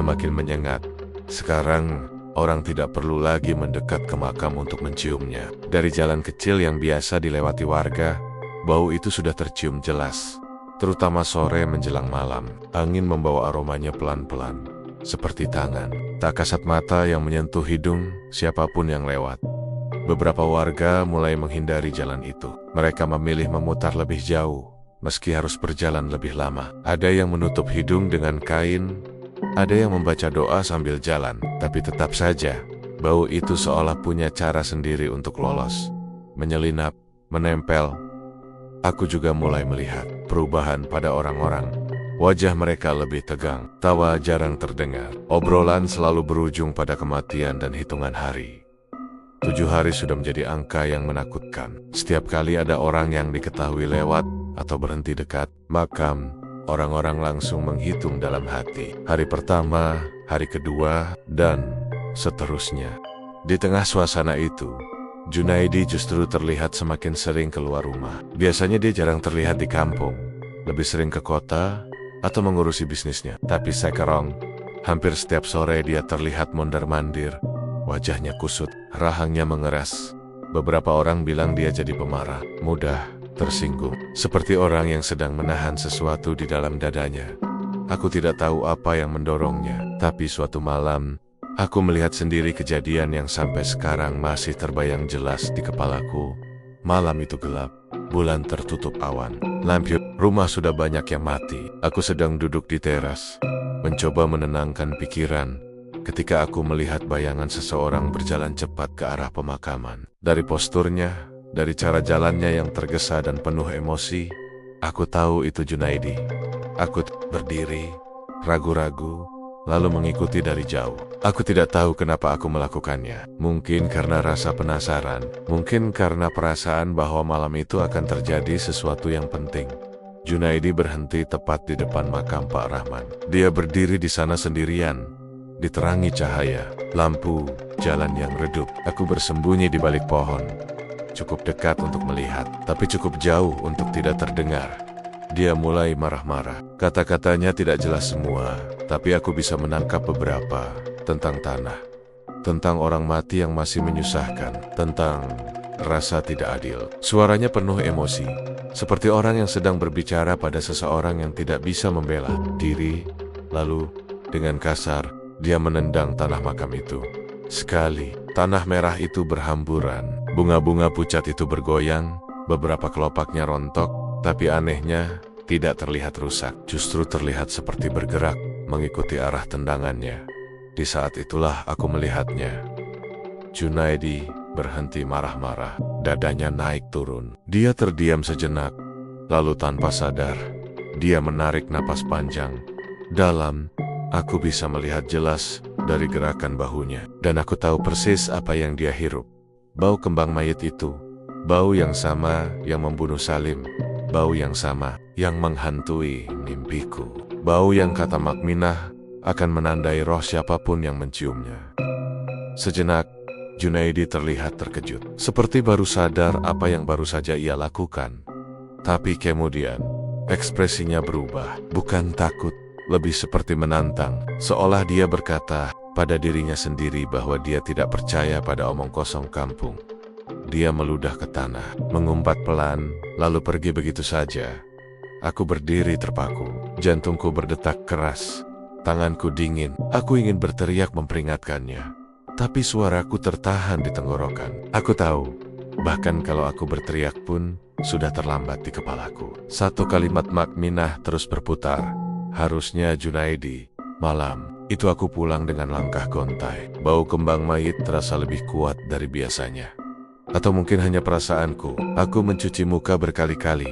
S1: makin menyengat. Sekarang, orang tidak perlu lagi mendekat ke makam untuk menciumnya. Dari jalan kecil yang biasa dilewati warga, bau itu sudah tercium jelas. Terutama sore menjelang malam, angin membawa aromanya pelan-pelan, seperti tangan. Tak kasat mata yang menyentuh hidung siapapun yang lewat. Beberapa warga mulai menghindari jalan itu. Mereka memilih memutar lebih jauh, meski harus berjalan lebih lama. Ada yang menutup hidung dengan kain, ada yang membaca doa sambil jalan, tapi tetap saja, bau itu seolah punya cara sendiri untuk lolos, menyelinap, menempel. Aku juga mulai melihat perubahan pada orang-orang. Wajah mereka lebih tegang, tawa jarang terdengar. Obrolan selalu berujung pada kematian dan hitungan hari. 7 hari sudah menjadi angka yang menakutkan. Setiap kali ada orang yang diketahui lewat atau berhenti dekat makam, orang-orang langsung menghitung dalam hati. Hari pertama, hari kedua, dan seterusnya. Di tengah suasana itu, Junaidi justru terlihat semakin sering keluar rumah. Biasanya dia jarang terlihat di kampung, lebih sering ke kota atau mengurusi bisnisnya. Tapi sekarang, hampir setiap sore dia terlihat mondar-mandir. Wajahnya kusut, rahangnya mengeras. Beberapa orang bilang dia jadi pemarah, mudah tersinggung, seperti orang yang sedang menahan sesuatu di dalam dadanya. Aku tidak tahu apa yang mendorongnya, tapi suatu malam, aku melihat sendiri kejadian yang sampai sekarang masih terbayang jelas di kepalaku. Malam itu gelap, bulan tertutup awan, lampion rumah sudah banyak yang mati. Aku sedang duduk di teras, mencoba menenangkan pikiran, ketika aku melihat bayangan seseorang berjalan cepat ke arah pemakaman. Dari posturnya, dari cara jalannya yang tergesa dan penuh emosi, aku tahu itu Junaidi. Aku berdiri, ragu-ragu, lalu mengikuti dari jauh. Aku tidak tahu kenapa aku melakukannya. Mungkin karena rasa penasaran, mungkin karena perasaan bahwa malam itu akan terjadi sesuatu yang penting. Junaidi berhenti tepat di depan makam Pak Rahman. Dia berdiri di sana sendirian, diterangi cahaya, lampu, jalan yang redup. Aku bersembunyi di balik pohon. Cukup dekat untuk melihat, tapi cukup jauh untuk tidak terdengar. Dia mulai marah-marah. Kata-katanya tidak jelas semua, tapi aku bisa menangkap beberapa. Tentang tanah, tentang orang mati yang masih menyusahkan, tentang rasa tidak adil. Suaranya penuh emosi, seperti orang yang sedang berbicara pada seseorang yang tidak bisa membela diri. Lalu, dengan kasar, dia menendang tanah makam itu. Sekali, tanah merah itu berhamburan. Bunga-bunga pucat itu bergoyang, beberapa kelopaknya rontok, tapi anehnya, tidak terlihat rusak. Justru terlihat seperti bergerak, mengikuti arah tendangannya. Di saat itulah aku melihatnya. Junaidi berhenti marah-marah, dadanya naik turun. Dia terdiam sejenak, lalu tanpa sadar, dia menarik napas panjang. Dalam, aku bisa melihat jelas dari gerakan bahunya. Dan aku tahu persis apa yang dia hirup. Bau kembang mayit itu, Bau yang sama yang membunuh Salim. Bau yang sama yang menghantui mimpiku. Bau yang kata Makminah akan menandai roh siapapun yang menciumnya. Sejenak, Junaidi terlihat terkejut. Seperti baru sadar apa yang baru saja ia lakukan. Tapi kemudian, ekspresinya berubah. Bukan takut, lebih seperti menantang. Seolah dia berkata pada dirinya sendiri bahwa dia tidak percaya pada omong kosong kampung. Dia meludah ke tanah, mengumpat pelan, lalu pergi begitu saja. Aku berdiri terpaku, jantungku berdetak keras, tanganku dingin. Aku ingin berteriak memperingatkannya, tapi suaraku tertahan di tenggorokan. Aku tahu, bahkan kalau aku berteriak pun, sudah terlambat di kepalaku. Satu kalimat Makminah terus berputar. Harusnya Junaidi, malam. Itu aku pulang dengan langkah gontai. Bau kembang mayit terasa lebih kuat dari biasanya. Atau mungkin hanya perasaanku. Aku mencuci muka berkali-kali,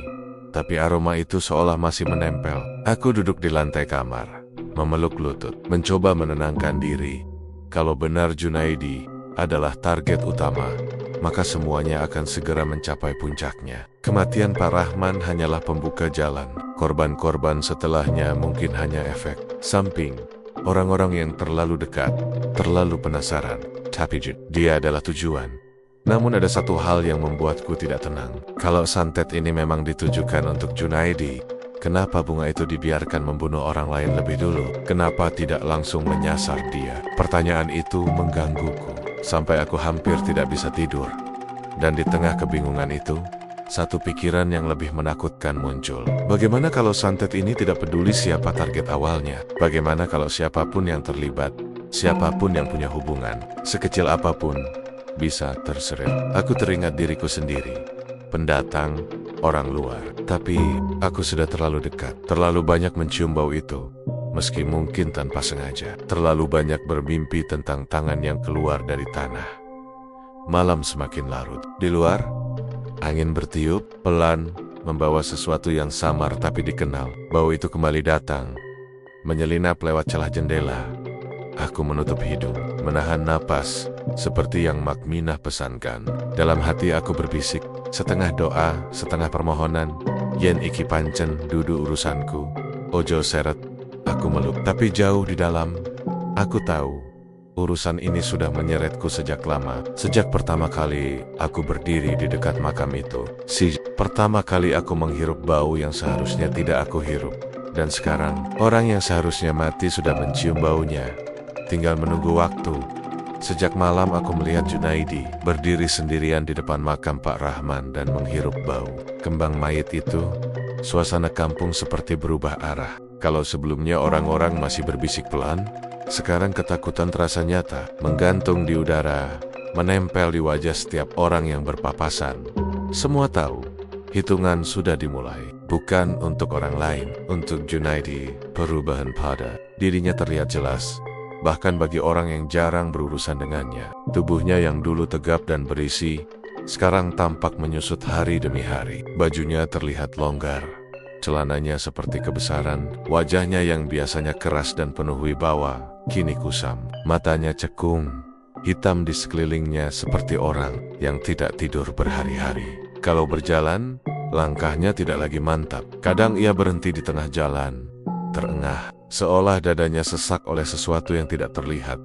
S1: tapi aroma itu seolah masih menempel. Aku duduk di lantai kamar, memeluk lutut, mencoba menenangkan diri. Kalau benar Junaidi adalah target utama, maka semuanya akan segera mencapai puncaknya. Kematian Pak Rahman hanyalah pembuka jalan. Korban-korban setelahnya mungkin hanya efek samping. Orang-orang yang terlalu dekat, terlalu penasaran. Tapi dia adalah tujuan. Namun ada satu hal yang membuatku tidak tenang. Kalau santet ini memang ditujukan untuk Junaidi, kenapa bunga itu dibiarkan membunuh orang lain lebih dulu? Kenapa tidak langsung menyasar dia? Pertanyaan itu menggangguku, sampai aku hampir tidak bisa tidur. Dan di tengah kebingungan itu, satu pikiran yang lebih menakutkan muncul. Bagaimana kalau santet ini tidak peduli siapa target awalnya? Bagaimana kalau siapapun yang terlibat, siapapun yang punya hubungan, sekecil apapun, bisa terseret? Aku teringat diriku sendiri, pendatang, orang luar. Tapi aku sudah terlalu dekat, terlalu banyak mencium bau itu, meski mungkin tanpa sengaja. Terlalu banyak bermimpi tentang tangan yang keluar dari tanah. Malam semakin larut. Di luar, angin bertiup, pelan, membawa sesuatu yang samar tapi dikenal. Bau itu kembali datang, menyelinap lewat celah jendela. Aku menutup hidung, menahan napas, seperti yang Makminah pesankan. Dalam hati aku berbisik, setengah doa, setengah permohonan. Yen iki pancen dudu urusanku, ojo seret. Aku meluk, tapi jauh di dalam, aku tahu, urusan ini sudah menyeretku sejak lama. Sejak pertama kali aku berdiri di dekat makam itu. Pertama kali aku menghirup bau yang seharusnya tidak aku hirup. Dan sekarang, orang yang seharusnya mati sudah mencium baunya. Tinggal menunggu waktu. Sejak malam aku melihat Junaidi berdiri sendirian di depan makam Pak Rahman dan menghirup bau kembang mayit itu. Suasana kampung seperti berubah arah. Kalau sebelumnya orang-orang masih berbisik pelan, sekarang ketakutan terasa nyata, menggantung di udara, menempel di wajah setiap orang yang berpapasan. Semua tahu, hitungan sudah dimulai. Bukan untuk orang lain, untuk Junaidi. Perubahan pada dirinya terlihat jelas. Bahkan bagi orang yang jarang berurusan dengannya. Tubuhnya yang dulu tegap dan berisi, sekarang tampak menyusut hari demi hari. Bajunya terlihat longgar, celananya seperti kebesaran. Wajahnya yang biasanya keras dan penuh wibawa, kini kusam. Matanya cekung, hitam di sekelilingnya seperti orang yang tidak tidur berhari-hari. Kalau berjalan, langkahnya tidak lagi mantap. Kadang ia berhenti di tengah jalan, terengah, seolah dadanya sesak oleh sesuatu yang tidak terlihat.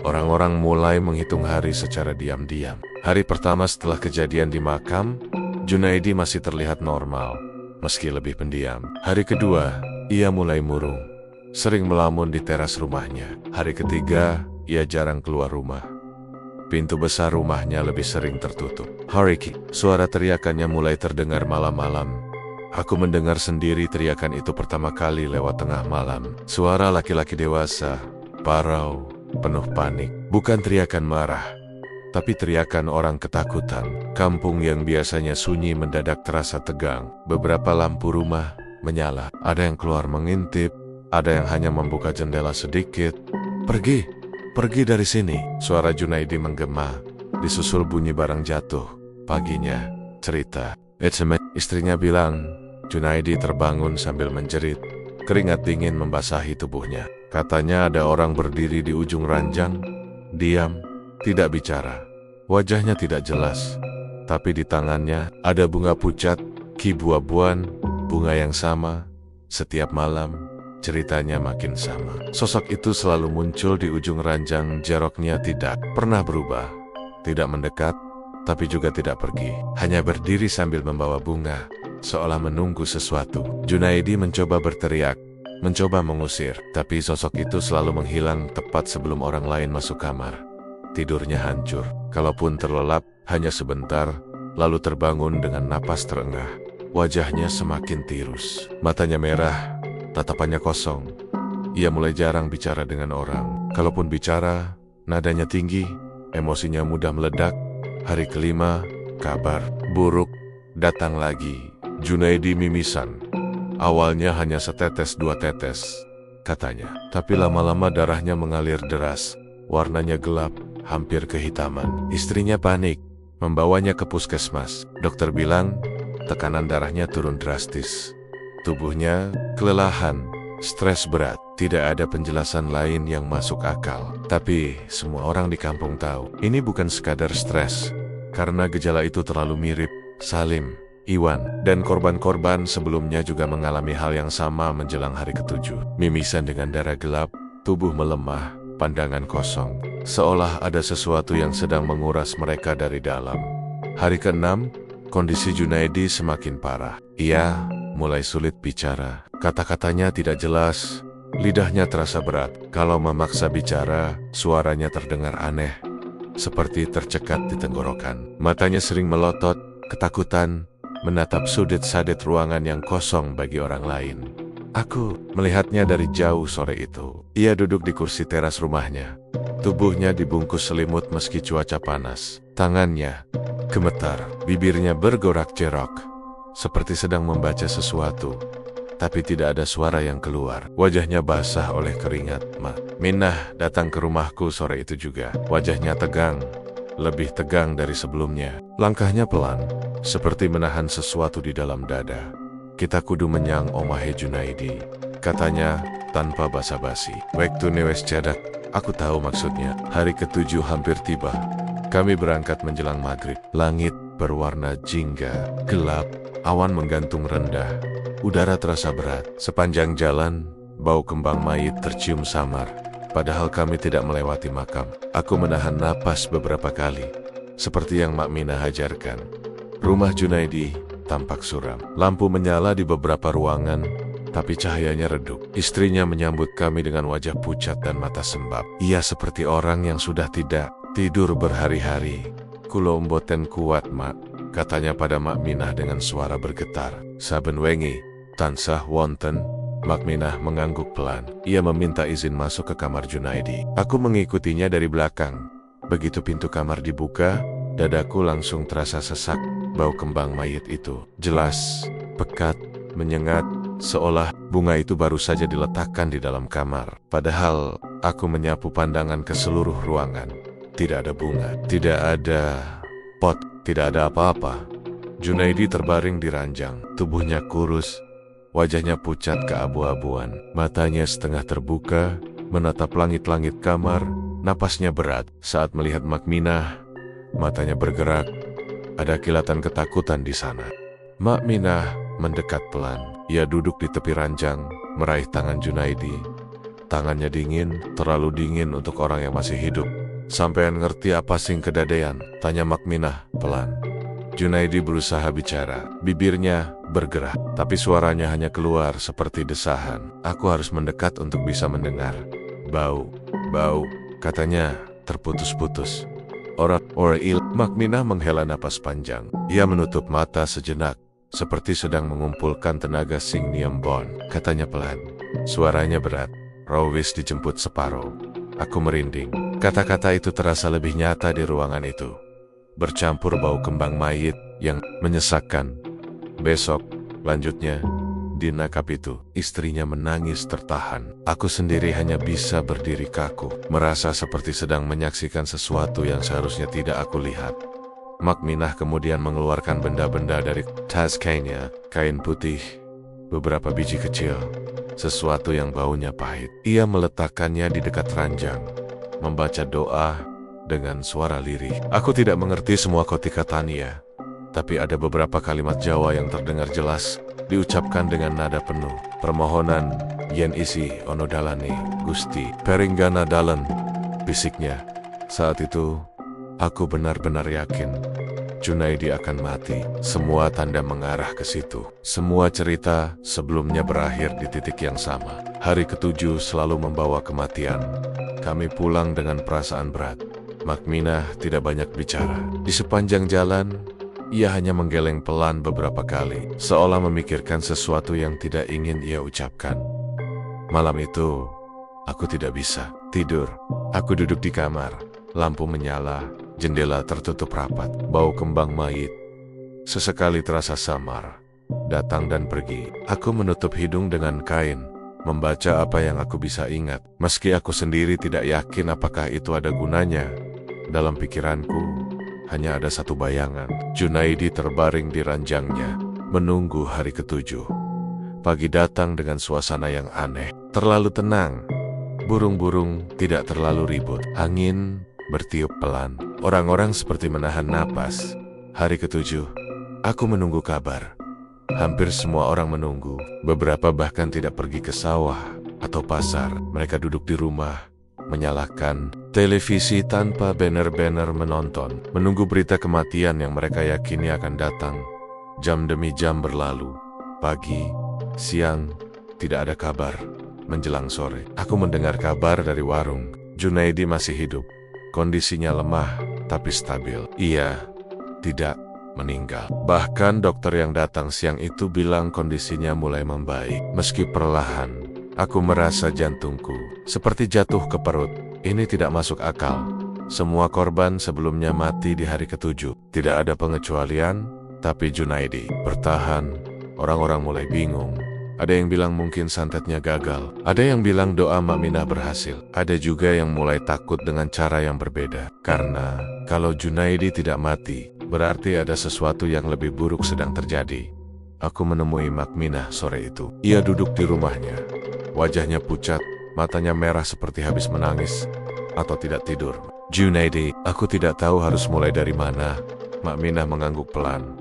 S1: Orang-orang mulai menghitung hari secara diam-diam. Hari pertama setelah kejadian di makam, Junaidi masih terlihat normal, meski lebih pendiam. Hari kedua, ia mulai murung, sering melamun di teras rumahnya. Hari ketiga, ia jarang keluar rumah. Pintu besar rumahnya lebih sering tertutup. Hariki, suara teriakannya mulai terdengar malam-malam. Aku mendengar sendiri teriakan itu pertama kali lewat tengah malam. Suara laki-laki dewasa, parau, penuh panik. Bukan teriakan marah, tapi teriakan orang ketakutan. Kampung yang biasanya sunyi mendadak terasa tegang. Beberapa lampu rumah menyala. Ada yang keluar mengintip, ada yang hanya membuka jendela sedikit. Pergi, pergi dari sini. Suara Junaidi menggema, disusul bunyi barang jatuh. Paginya, cerita. Istrinya bilang. Junaidi terbangun sambil menjerit. Keringat dingin membasahi tubuhnya. Katanya ada orang berdiri di ujung ranjang, diam, tidak bicara. Wajahnya tidak jelas, tapi di tangannya ada bunga pucat, Ki Buabuan, bunga yang sama. Setiap malam, ceritanya makin sama. Sosok itu selalu muncul di ujung ranjang jaroknya, tidak pernah berubah. Tidak mendekat, tapi juga tidak pergi. Hanya berdiri sambil membawa bunga, seolah menunggu sesuatu. Junaidi mencoba berteriak, mencoba mengusir, tapi sosok itu selalu menghilang tepat sebelum orang lain masuk kamar. Tidurnya hancur. Kalaupun terlelap, hanya sebentar, lalu terbangun dengan napas terengah. Wajahnya semakin tirus. Matanya merah, tatapannya kosong. Ia mulai jarang bicara dengan orang. Kalaupun bicara, nadanya tinggi, emosinya mudah meledak. Hari kelima, kabar buruk datang lagi. Junaidi mimisan. Awalnya hanya setetes dua tetes, katanya. Tapi lama-lama darahnya mengalir deras. Warnanya gelap, hampir kehitaman. Istrinya panik, membawanya ke puskesmas. Dokter bilang, tekanan darahnya turun drastis. Tubuhnya kelelahan, stres berat. Tidak ada penjelasan lain yang masuk akal. Tapi semua orang di kampung tahu, ini bukan sekadar stres. Karena gejala itu terlalu mirip. Salim, Iwan, dan korban-korban sebelumnya juga mengalami hal yang sama menjelang hari ke-7. Mimisan dengan darah gelap, tubuh melemah, pandangan kosong. Seolah ada sesuatu yang sedang menguras mereka dari dalam. Hari ke-6, kondisi Junaidi semakin parah. Ia mulai sulit bicara. Kata-katanya tidak jelas, lidahnya terasa berat. Kalau memaksa bicara, suaranya terdengar aneh, seperti tercekat di tenggorokan. Matanya sering melotot, ketakutan, menatap sudut-sadut ruangan yang kosong bagi orang lain. Aku melihatnya dari jauh sore itu. Ia duduk di kursi teras rumahnya. Tubuhnya dibungkus selimut meski cuaca panas. Tangannya gemetar, bibirnya bergorak-gerok, seperti sedang membaca sesuatu. Tapi tidak ada suara yang keluar. Wajahnya basah oleh keringat. Minah datang ke rumahku sore itu juga. Wajahnya tegang, lebih tegang dari sebelumnya. Langkahnya pelan, seperti menahan sesuatu di dalam dada. Kita kudu menyang omahe Junaidi, katanya tanpa basa-basi. Waktu wes cedak, aku tahu maksudnya. Hari ke-7 hampir tiba. Kami berangkat menjelang maghrib. Langit berwarna jingga, gelap, awan menggantung rendah. Udara terasa berat. Sepanjang jalan, bau kembang mayit tercium samar. Padahal kami tidak melewati makam. Aku menahan napas beberapa kali, seperti yang Mak Minah ajarkan. Rumah Junaidi tampak suram. Lampu menyala di beberapa ruangan, tapi cahayanya redup. Istrinya menyambut kami dengan wajah pucat dan mata sembab. Ia seperti orang yang sudah tidak tidur berhari-hari. Kulo mboten kuat, Mak, katanya pada Mak Minah dengan suara bergetar. Saben wengi, tansah wonten. Mak Minah mengangguk pelan. Ia meminta izin masuk ke kamar Junaidi. Aku mengikutinya dari belakang. Begitu pintu kamar dibuka, dadaku langsung terasa sesak. Bau kembang mayit itu jelas, pekat, menyengat, seolah bunga itu baru saja diletakkan di dalam kamar. Padahal aku menyapu pandangan ke seluruh ruangan. Tidak ada bunga, tidak ada pot, tidak ada apa-apa. Junaidi terbaring di ranjang, tubuhnya kurus, wajahnya pucat keabu-abuan. Matanya setengah terbuka, menatap langit-langit kamar. Napasnya berat. Saat melihat Mak Minah, matanya bergerak. Ada kilatan ketakutan di sana. Mak Minah mendekat pelan. Ia duduk di tepi ranjang, meraih tangan Junaidi. Tangannya dingin, terlalu dingin untuk orang yang masih hidup. Sampean ngerti apa sing kedadean? Tanya Mak Minah pelan. Junaidi berusaha bicara. Bibirnya bergerak, tapi suaranya hanya keluar seperti desahan. Aku harus mendekat untuk bisa mendengar. Bau, katanya terputus-putus. Mak Minah menghela napas panjang. Ia menutup mata sejenak, seperti sedang mengumpulkan tenaga sing niembon. Katanya pelan, suaranya berat. Rawis dijemput separuh. Aku merinding. Kata-kata itu terasa lebih nyata di ruangan itu. Bercampur bau kembang mayit yang menyesakkan. Besok, lanjutnya, di nakap itu, istrinya menangis tertahan. Aku sendiri hanya bisa berdiri kaku, merasa seperti sedang menyaksikan sesuatu yang seharusnya tidak aku lihat. Mak Minah kemudian mengeluarkan benda-benda dari tas kainnya, kain putih, beberapa biji kecil, sesuatu yang baunya pahit. Ia meletakkannya di dekat ranjang, membaca doa dengan suara lirih. Aku tidak mengerti semua kotika Tania, tapi ada beberapa kalimat Jawa yang terdengar jelas, diucapkan dengan nada penuh. Permohonan, yen isi ono dalane, Gusti, peringgana dalan, bisiknya. Saat itu, aku benar-benar yakin Junaidi akan mati. Semua tanda mengarah ke situ. Semua cerita sebelumnya berakhir di titik yang sama. Hari ketujuh selalu membawa kematian. Kami pulang dengan perasaan berat. Makminah tidak banyak bicara. Di sepanjang jalan, ia hanya menggeleng pelan beberapa kali, seolah memikirkan sesuatu yang tidak ingin ia ucapkan. Malam itu, aku tidak bisa tidur. Aku duduk di kamar, lampu menyala, jendela tertutup rapat, bau kembang mayit sesekali terasa samar, datang dan pergi. Aku menutup hidung dengan kain, membaca apa yang aku bisa ingat, meski aku sendiri tidak yakin apakah itu ada gunanya. Dalam pikiranku, hanya ada satu bayangan. Junaidi terbaring di ranjangnya, menunggu hari ketujuh. Pagi datang dengan suasana yang aneh, terlalu tenang. Burung-burung tidak terlalu ribut, angin bertiup pelan. Orang-orang seperti menahan napas. Hari ketujuh, aku menunggu kabar. Hampir semua orang menunggu. Beberapa bahkan tidak pergi ke sawah atau pasar. Mereka duduk di rumah, menyalakan televisi tanpa banner-banner menonton, menunggu berita kematian yang mereka yakini akan datang. Jam demi jam berlalu. Pagi, siang, tidak ada kabar. Menjelang sore, aku mendengar kabar dari warung. Junaidi masih hidup. Kondisinya lemah, tapi stabil. Ia tidak meninggal. Bahkan dokter yang datang siang itu bilang kondisinya mulai membaik. Meski perlahan, aku merasa jantungku seperti jatuh ke perut. Ini tidak masuk akal. Semua korban sebelumnya mati di hari ketujuh. Tidak ada pengecualian, tapi Junaidi bertahan. Orang-orang mulai bingung. Ada yang bilang mungkin santetnya gagal. Ada yang bilang doa Makminah berhasil. Ada juga yang mulai takut dengan cara yang berbeda. Karena kalau Junaidi tidak mati, berarti ada sesuatu yang lebih buruk sedang terjadi. Aku menemui Makminah sore itu. Ia duduk di rumahnya. Wajahnya pucat, matanya merah seperti habis menangis atau tidak tidur. Junaidi, aku tidak tahu harus mulai dari mana. Makminah mengangguk pelan.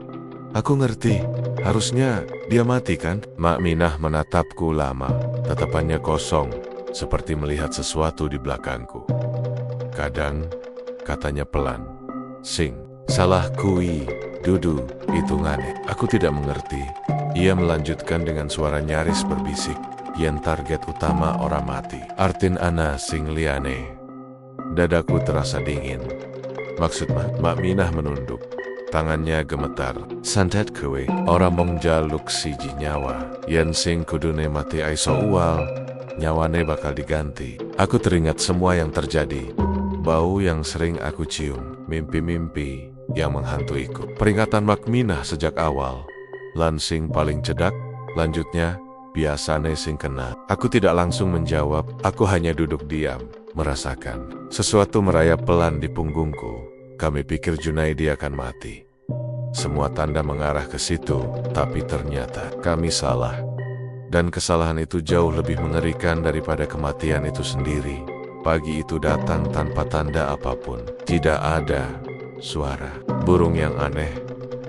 S1: Aku ngerti, harusnya dia mati kan? Makminah menatapku lama, tatapannya kosong, seperti melihat sesuatu di belakangku. Kadang, katanya pelan, Sing, salah kui, dudu, hitungane. Aku tidak mengerti. Ia melanjutkan dengan suara nyaris berbisik, yen target utama orang mati. Artin ana sing liane. Dadaku terasa dingin. Maksud Makminah menunduk. Tangannya gemetar. Santet kowe, ora mong jaluk siji nyawa. Yen sing kudune mati aiso uwal, nyawane bakal diganti. Aku teringat semua yang terjadi. Bau yang sering aku cium, mimpi-mimpi yang menghantuiku. Peringatan Makminah sejak awal. Lan sing paling cedak, lanjutnya, biasane sing kena. Aku tidak langsung menjawab, aku hanya duduk diam, merasakan. Sesuatu merayap pelan di punggungku. Kami pikir Junaidi akan mati. Semua tanda mengarah ke situ, tapi ternyata kami salah. Dan kesalahan itu jauh lebih mengerikan daripada kematian itu sendiri. Pagi itu datang tanpa tanda apapun. Tidak ada suara burung yang aneh.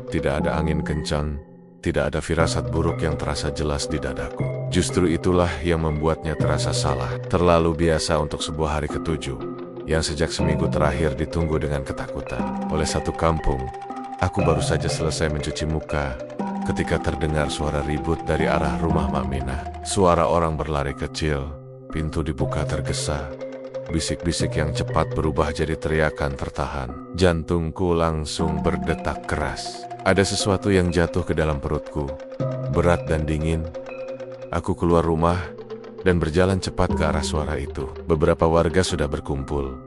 S1: Tidak ada angin kencang. Tidak ada firasat buruk yang terasa jelas di dadaku. Justru itulah yang membuatnya terasa salah. Terlalu biasa untuk sebuah hari ketujuh. Yang sejak seminggu terakhir ditunggu dengan ketakutan oleh satu kampung. Aku baru saja selesai mencuci muka ketika terdengar suara ribut dari arah rumah Makminah. Suara orang berlari kecil, pintu dibuka tergesa. Bisik-bisik yang cepat berubah jadi teriakan tertahan. Jantungku langsung berdetak keras. Ada sesuatu yang jatuh ke dalam perutku, berat dan dingin. Aku keluar rumah dan berjalan cepat ke arah suara itu. Beberapa warga sudah berkumpul.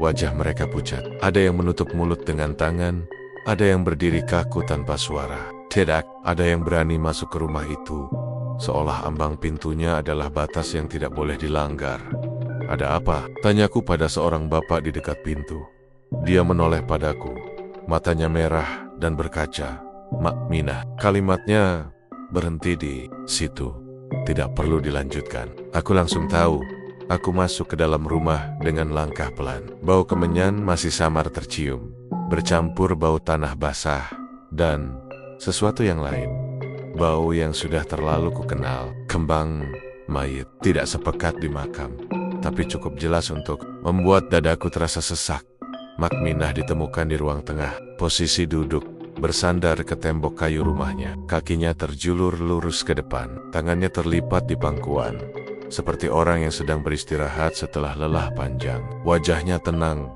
S1: Wajah mereka pucat. Ada yang menutup mulut dengan tangan. Ada yang berdiri kaku tanpa suara. Tidak, ada yang berani masuk ke rumah itu. Seolah ambang pintunya adalah batas yang tidak boleh dilanggar. Ada apa? Tanyaku pada seorang bapak di dekat pintu. Dia menoleh padaku. Matanya merah dan berkaca. Makminah. Kalimatnya berhenti di situ. Tidak perlu dilanjutkan. Aku langsung tahu. Aku masuk ke dalam rumah dengan langkah pelan. Bau kemenyan masih samar tercium, bercampur bau tanah basah Dan sesuatu yang lain, bau yang sudah terlalu kukenal, kembang mayit, tidak sepekat di makam, tapi cukup jelas untuk membuat dadaku terasa sesak. Makminah ditemukan di ruang tengah, posisi duduk, bersandar ke tembok kayu rumahnya. Kakinya terjulur lurus ke depan, tangannya terlipat di pangkuan, seperti orang yang sedang beristirahat setelah lelah panjang. Wajahnya tenang,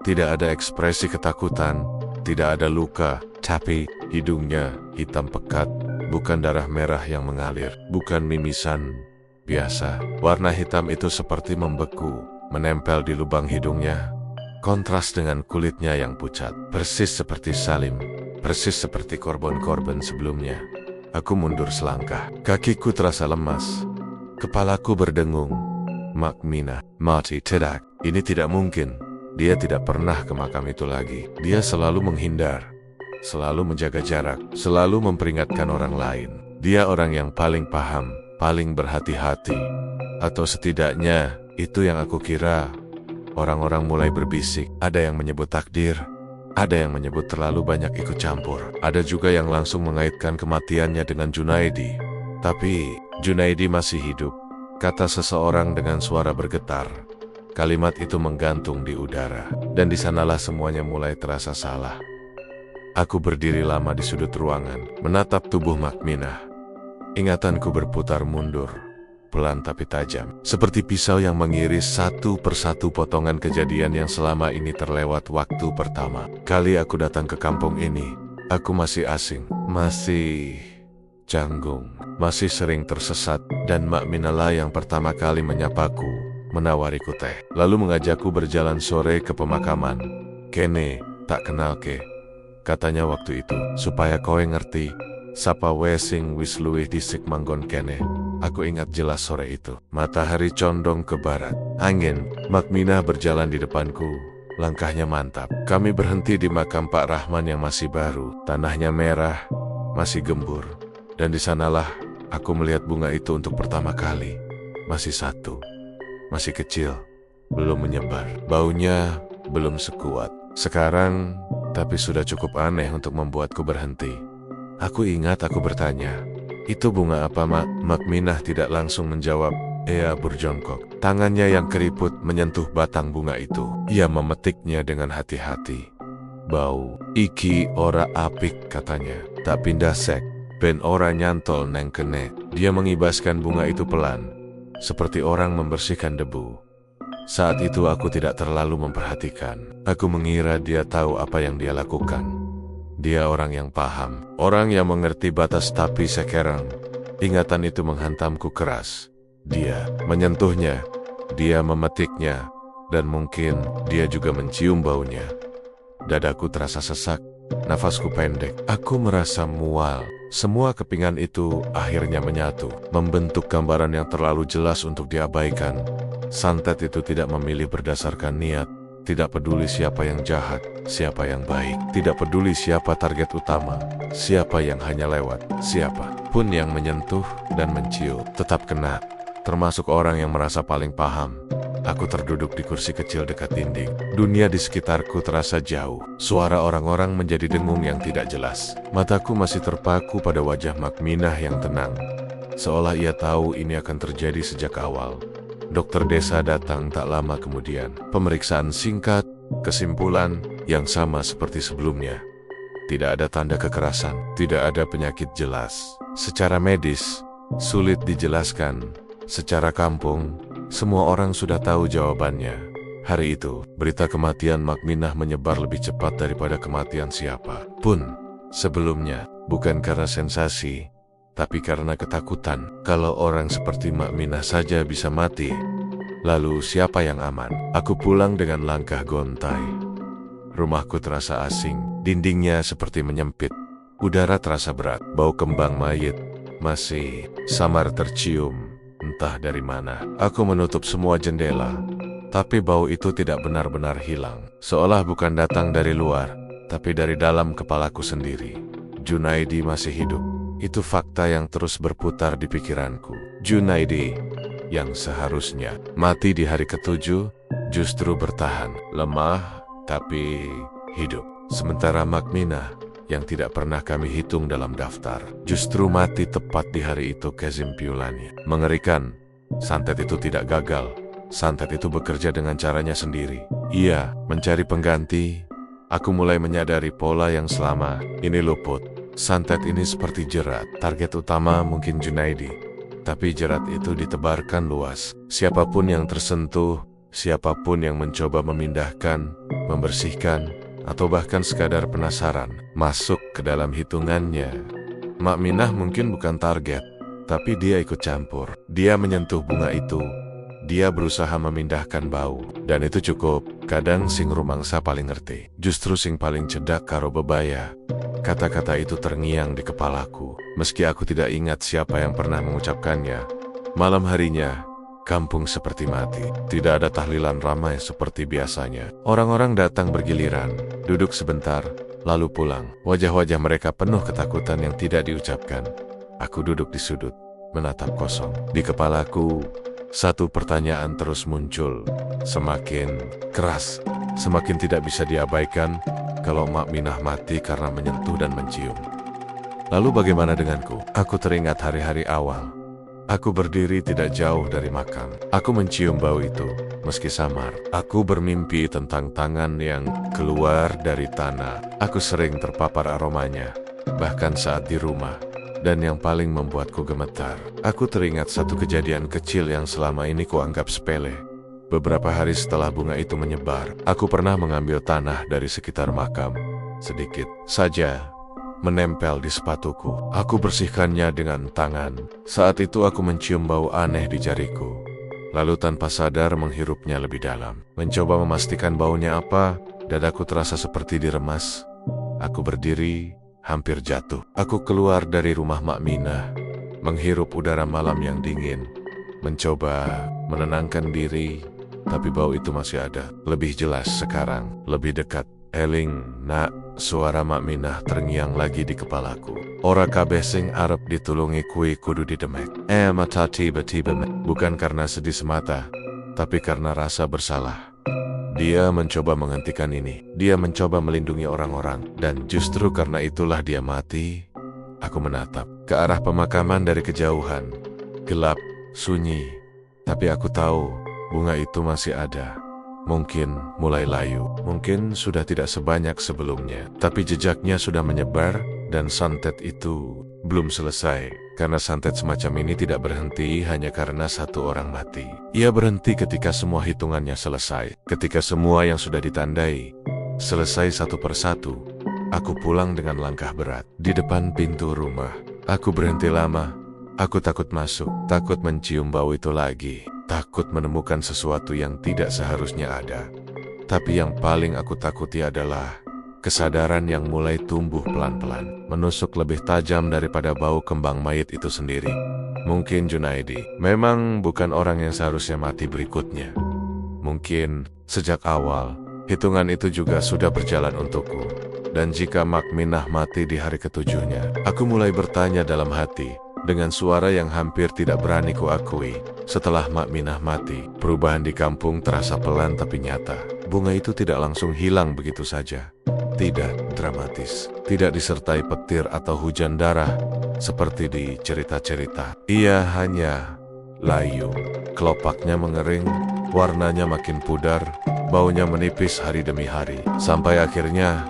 S1: tidak ada ekspresi ketakutan, tidak ada luka, tapi hidungnya hitam pekat, bukan darah merah yang mengalir, bukan mimisan biasa. Warna hitam itu seperti membeku, menempel di lubang hidungnya. Kontras dengan kulitnya yang pucat, persis seperti Salim, persis seperti korban-korban sebelumnya. Aku mundur selangkah, kakiku terasa lemas, kepalaku berdengung. Makminah mati? Tidak, ini tidak mungkin. Dia tidak pernah ke makam itu lagi. Dia selalu menghindar, selalu menjaga jarak, selalu memperingatkan orang lain. Dia orang yang paling paham, paling berhati-hati. Atau setidaknya, itu yang aku kira. Orang-orang mulai berbisik, ada yang menyebut takdir, ada yang menyebut terlalu banyak ikut campur. Ada juga yang langsung mengaitkan kematiannya dengan Junaidi. Tapi, Junaidi masih hidup, kata seseorang dengan suara bergetar. Kalimat itu menggantung di udara, dan di sanalah semuanya mulai terasa salah. Aku berdiri lama di sudut ruangan, menatap tubuh Makminah. Ingatanku berputar mundur, pelan tapi tajam, seperti pisau yang mengiris satu persatu potongan kejadian yang selama ini terlewat waktu pertama kali aku datang ke kampung ini. Aku masih asing, masih canggung, masih sering tersesat, dan Makminah lah yang pertama kali menyapaku, menawariku teh, lalu mengajakku berjalan sore ke pemakaman. Kene, tak kenal ke, katanya waktu itu, supaya kowe ngerti, sapa wesing wis luwih disik manggon kene. Aku ingat jelas sore itu, matahari condong ke barat, angin. Makminah berjalan di depanku, langkahnya mantap. Kami berhenti di makam Pak Rahman yang masih baru, tanahnya merah, masih gembur. Dan di sanalah aku melihat bunga itu untuk pertama kali. Masih satu, masih kecil, belum menyebar. Baunya belum sekuat sekarang, tapi sudah cukup aneh untuk membuatku berhenti. Aku ingat aku bertanya, itu bunga apa, Mak? Makminah tidak langsung menjawab. Ia berjongkok, tangannya yang keriput menyentuh batang bunga itu. Ia memetiknya dengan hati-hati. Bau, iki ora apik, katanya. Tak pindah sek, ben ora nyantol neng kene. Dia mengibaskan bunga itu pelan, seperti orang membersihkan debu. Saat itu aku tidak terlalu memperhatikan. Aku mengira dia tahu apa yang dia lakukan. Dia orang yang paham, orang yang mengerti batas, tapi sekarang ingatan itu menghantamku keras. Dia menyentuhnya, dia memetiknya, dan mungkin dia juga mencium baunya. Dadaku terasa sesak, nafasku pendek. Aku merasa mual. Semua kepingan itu akhirnya menyatu, membentuk gambaran yang terlalu jelas untuk diabaikan. Santet itu tidak memilih berdasarkan niat. Tidak peduli siapa yang jahat, siapa yang baik. Tidak peduli siapa target utama, siapa yang hanya lewat. Siapa pun yang menyentuh dan mencium tetap kena, termasuk orang yang merasa paling paham. Aku terduduk di kursi kecil dekat dinding. Dunia di sekitarku terasa jauh. Suara orang-orang menjadi dengung yang tidak jelas. Mataku masih terpaku pada wajah Makminah yang tenang, seolah ia tahu ini akan terjadi sejak awal. Dokter desa datang tak lama kemudian. Pemeriksaan singkat, kesimpulan yang sama seperti sebelumnya. Tidak ada tanda kekerasan, tidak ada penyakit jelas. Secara medis, sulit dijelaskan. Secara kampung, semua orang sudah tahu jawabannya. Hari itu, berita kematian Makminah menyebar lebih cepat daripada kematian siapa pun sebelumnya. Bukan karena sensasi, tapi karena ketakutan. Kalau orang seperti Makminah saja bisa mati, lalu siapa yang aman? Aku pulang dengan langkah gontai. Rumahku terasa asing, dindingnya seperti menyempit. Udara terasa berat, bau kembang mayit masih samar tercium, entah dari mana. Aku menutup semua jendela, tapi bau itu tidak benar-benar hilang. Seolah bukan datang dari luar, tapi dari dalam kepalaku sendiri. Junaidi masih hidup. Itu fakta yang terus berputar di pikiranku. Junaidi, yang seharusnya mati di hari ke-7, justru bertahan, lemah, tapi hidup. Sementara Makminah, yang tidak pernah kami hitung dalam daftar. Justru mati tepat di hari itu kesimpulannya. Mengerikan, santet itu tidak gagal. Santet itu bekerja dengan caranya sendiri. Ia mencari pengganti. Aku mulai menyadari pola yang selama ini luput. Santet ini seperti jerat. Target utama mungkin Junaidi, tapi jerat itu ditebarkan luas. Siapapun yang tersentuh, siapapun yang mencoba memindahkan, membersihkan, atau bahkan sekadar penasaran, masuk ke dalam hitungannya. Mak Minah mungkin bukan target, tapi dia ikut campur. Dia menyentuh bunga itu. Dia berusaha memindahkan bau, dan itu cukup. Kadang sing rumangsa paling ngerti. Justru sing paling cedak karo bebaya. Kata-kata itu terngiang di kepalaku, meski aku tidak ingat siapa yang pernah mengucapkannya. Malam harinya, kampung seperti mati. Tidak ada tahlilan ramai seperti biasanya. Orang-orang datang bergiliran, duduk sebentar, lalu pulang. Wajah-wajah mereka penuh ketakutan yang tidak diucapkan. Aku duduk di sudut, menatap kosong. Di kepalaku, satu pertanyaan terus muncul. Semakin keras, semakin tidak bisa diabaikan. Kalau Mak Minah mati karena menyentuh dan mencium. Lalu bagaimana denganku? Aku teringat hari-hari awal. Aku berdiri tidak jauh dari makam. Aku mencium bau itu, meski samar. Aku bermimpi tentang tangan yang keluar dari tanah. Aku sering terpapar aromanya, bahkan saat di rumah. Dan yang paling membuatku gemetar, aku teringat satu kejadian kecil yang selama ini kuanggap sepele. Beberapa hari setelah bunga itu menyebar, aku pernah mengambil tanah dari sekitar makam. Sedikit saja menempel di sepatuku. Aku bersihkannya dengan tangan. Saat itu aku mencium bau aneh di jariku. Lalu tanpa sadar menghirupnya lebih dalam. Mencoba memastikan baunya apa, dadaku terasa seperti diremas. Aku berdiri, hampir jatuh. Aku keluar dari rumah Mak Minah, menghirup udara malam yang dingin. Mencoba menenangkan diri, tapi bau itu masih ada. Lebih jelas sekarang, lebih dekat. Eling, nak, suara Mak Minah terngiang lagi di kepalaku. Ora kabeh sing arep ditulungi kui kudu didemek. Mata tiba-tiba bukan karena sedih semata, tapi karena rasa bersalah. Dia mencoba menghentikan ini. Dia mencoba melindungi orang-orang. Dan justru karena itulah dia mati. Aku menatap ke arah pemakaman dari kejauhan. Gelap, sunyi. Tapi aku tahu bunga itu masih ada. Mungkin mulai layu, mungkin sudah tidak sebanyak sebelumnya, tapi jejaknya sudah menyebar dan santet itu belum selesai. Karena santet semacam ini tidak berhenti hanya karena satu orang mati. Ia berhenti ketika semua hitungannya selesai, ketika semua yang sudah ditandai selesai satu persatu. Aku pulang dengan langkah berat. Di depan pintu rumah, aku berhenti lama. Aku takut masuk, takut mencium bau itu lagi. Takut menemukan sesuatu yang tidak seharusnya ada. Tapi yang paling aku takuti adalah kesadaran yang mulai tumbuh pelan-pelan, menusuk lebih tajam daripada bau kembang mayit itu sendiri. Mungkin Junaidi memang bukan orang yang seharusnya mati berikutnya. Mungkin sejak awal, hitungan itu juga sudah berjalan untukku. Dan jika Mak Minah mati di hari ketujuhnya, aku mulai bertanya dalam hati, dengan suara yang hampir tidak berani kuakui. Setelah Mak Minah mati, perubahan di kampung terasa pelan tapi nyata. Bunga itu tidak langsung hilang begitu saja. Tidak dramatis, tidak disertai petir atau hujan darah seperti di cerita-cerita. Ia hanya layu. Kelopaknya mengering, warnanya makin pudar, baunya menipis hari demi hari. Sampai akhirnya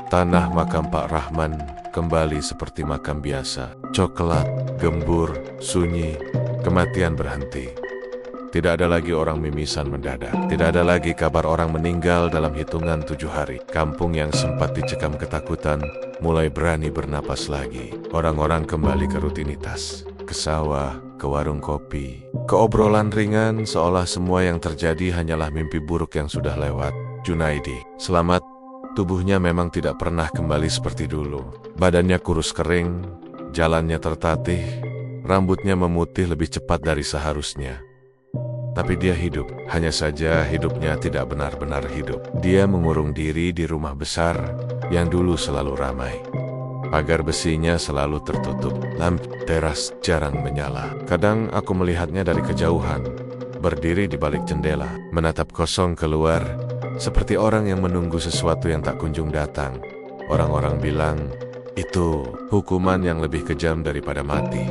S1: tanah makam Pak Rahman kembali seperti makam biasa. Coklat, gembur, sunyi, kematian berhenti. Tidak ada lagi orang mimisan mendadak. Tidak ada lagi kabar orang meninggal dalam hitungan 7 hari. Kampung yang sempat dicekam ketakutan mulai berani bernapas lagi. Orang-orang kembali ke rutinitas. Ke sawah, ke warung kopi, ke obrolan ringan seolah semua yang terjadi hanyalah mimpi buruk yang sudah lewat. Junaidi, selamat. Tubuhnya memang tidak pernah kembali seperti dulu. Badannya kurus kering, jalannya tertatih, rambutnya memutih lebih cepat dari seharusnya. Tapi dia hidup, hanya saja hidupnya tidak benar-benar hidup. Dia mengurung diri di rumah besar yang dulu selalu ramai. Pagar besinya selalu tertutup, lampu teras jarang menyala. Kadang aku melihatnya dari kejauhan, berdiri di balik jendela, menatap kosong keluar, seperti orang yang menunggu sesuatu yang tak kunjung datang. Orang-orang bilang Itu hukuman yang lebih kejam daripada mati.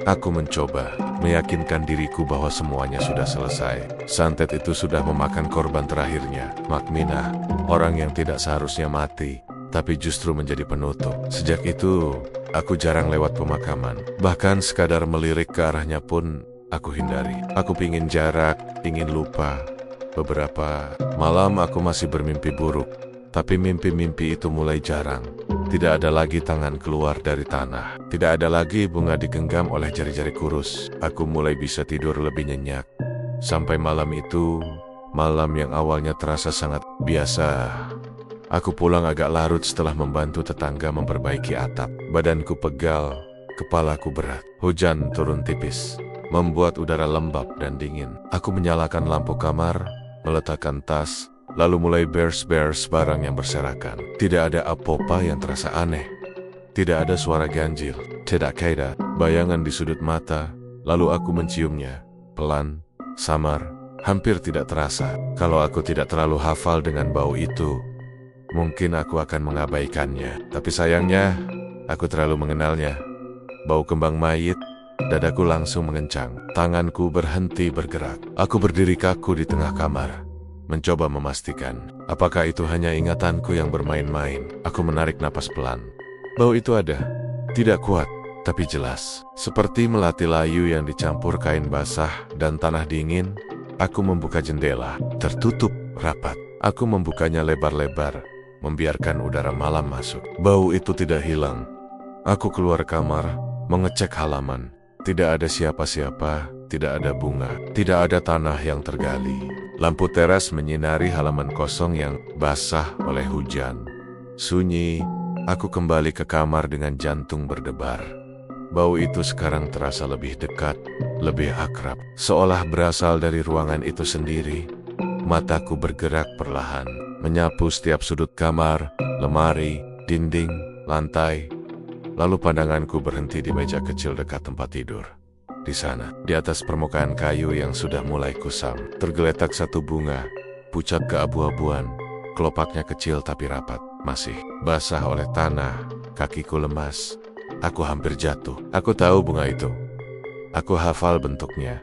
S1: Aku mencoba meyakinkan diriku bahwa semuanya sudah selesai. Santet itu sudah memakan korban terakhirnya, Makminah, orang yang tidak seharusnya mati, tapi justru menjadi penutup. Sejak itu, aku jarang lewat pemakaman. Bahkan sekadar melirik ke arahnya pun aku hindari. Aku pingin jarak, ingin lupa. Beberapa malam aku masih bermimpi buruk, tapi mimpi-mimpi itu mulai jarang. Tidak ada lagi tangan keluar dari tanah. Tidak ada lagi bunga digenggam oleh jari-jari kurus. Aku mulai bisa tidur lebih nyenyak. Sampai malam itu, malam yang awalnya terasa sangat biasa. Aku pulang agak larut setelah membantu tetangga memperbaiki atap. Badanku pegal, kepalaku berat. Hujan turun tipis, membuat udara lembab dan dingin. Aku menyalakan lampu kamar, meletakkan tas, lalu mulai beres-beres barang yang berserakan. Tidak ada apa-apa yang terasa aneh. Tidak ada suara ganjil. Tidak ada bayangan di sudut mata. Lalu aku menciumnya. Pelan, samar, hampir tidak terasa. Kalau aku tidak terlalu hafal dengan bau itu, mungkin aku akan mengabaikannya. Tapi sayangnya, aku terlalu mengenalnya. Bau kembang mayit, dadaku langsung mengencang. Tanganku berhenti bergerak. Aku berdiri kaku di tengah kamar, mencoba memastikan, apakah itu hanya ingatanku yang bermain-main. Aku menarik napas pelan. Bau itu ada, tidak kuat, tapi jelas. Seperti melati layu yang dicampur kain basah dan tanah dingin. Aku membuka jendela, tertutup rapat. Aku membukanya lebar-lebar, membiarkan udara malam masuk. Bau itu tidak hilang. Aku keluar kamar, mengecek halaman. Tidak ada siapa-siapa, tidak ada bunga, tidak ada tanah yang tergali. Lampu teras menyinari halaman kosong yang basah oleh hujan. Sunyi, aku kembali ke kamar dengan jantung berdebar. Bau itu sekarang terasa lebih dekat, lebih akrab, seolah berasal dari ruangan itu sendiri. Mataku bergerak perlahan, menyapu setiap sudut kamar, lemari, dinding, lantai. Lalu pandanganku berhenti di meja kecil dekat tempat tidur. Di sana, di atas permukaan kayu yang sudah mulai kusam, tergeletak satu bunga, pucat keabu-abuan. Kelopaknya kecil tapi rapat, masih basah oleh tanah. Kakiku lemas. Aku hampir jatuh. Aku tahu bunga itu. Aku hafal bentuknya.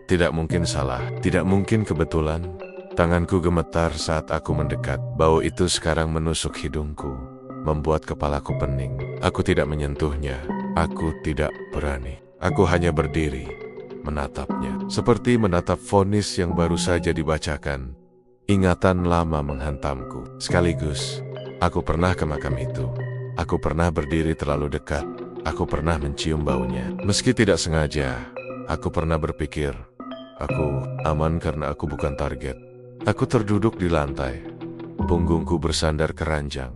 S1: Tidak mungkin salah, tidak mungkin kebetulan. Tanganku gemetar saat aku mendekat. Bau itu sekarang menusuk hidungku, membuat kepalaku pening. Aku tidak menyentuhnya. Aku tidak berani. Aku hanya berdiri, menatapnya. Seperti menatap vonis yang baru saja dibacakan. Ingatan lama menghantamku. Sekaligus, aku pernah ke makam itu. Aku pernah berdiri terlalu dekat. Aku pernah mencium baunya. Meski tidak sengaja, aku pernah berpikir, aku aman karena aku bukan target. Aku terduduk di lantai. Punggungku bersandar ke ranjang.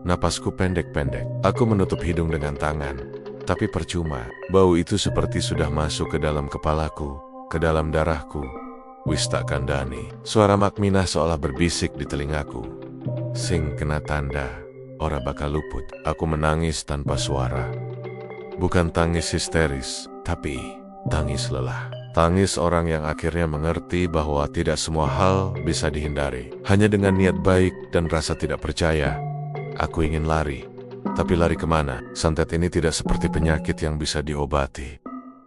S1: Napasku pendek-pendek. Aku menutup hidung dengan tangan. Tapi percuma. Bau itu seperti sudah masuk ke dalam kepalaku, ke dalam darahku. Wista Kandani. Suara Makminah seolah berbisik di telingaku. Sing kena tanda, ora bakal luput. Aku menangis tanpa suara. Bukan tangis histeris, tapi tangis lelah. Tangis orang yang akhirnya mengerti bahwa tidak semua hal bisa dihindari. Hanya dengan niat baik dan rasa tidak percaya, aku ingin lari. Tapi lari kemana? Santet ini tidak seperti penyakit yang bisa diobati,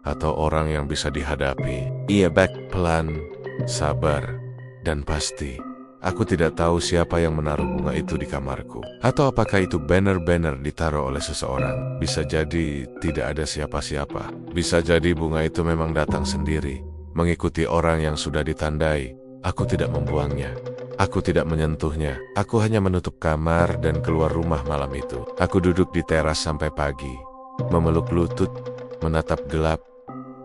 S1: atau orang yang bisa dihadapi. Ia pelan, sabar, dan pasti. Aku tidak tahu siapa yang menaruh bunga itu di kamarku. Atau apakah itu banner-banner ditaruh oleh seseorang. Bisa jadi tidak ada siapa-siapa. Bisa jadi bunga itu memang datang sendiri, mengikuti orang yang sudah ditandai. Aku tidak membuangnya. Aku tidak menyentuhnya. Aku hanya menutup kamar dan keluar rumah malam itu. Aku duduk di teras sampai pagi, memeluk lutut, menatap gelap,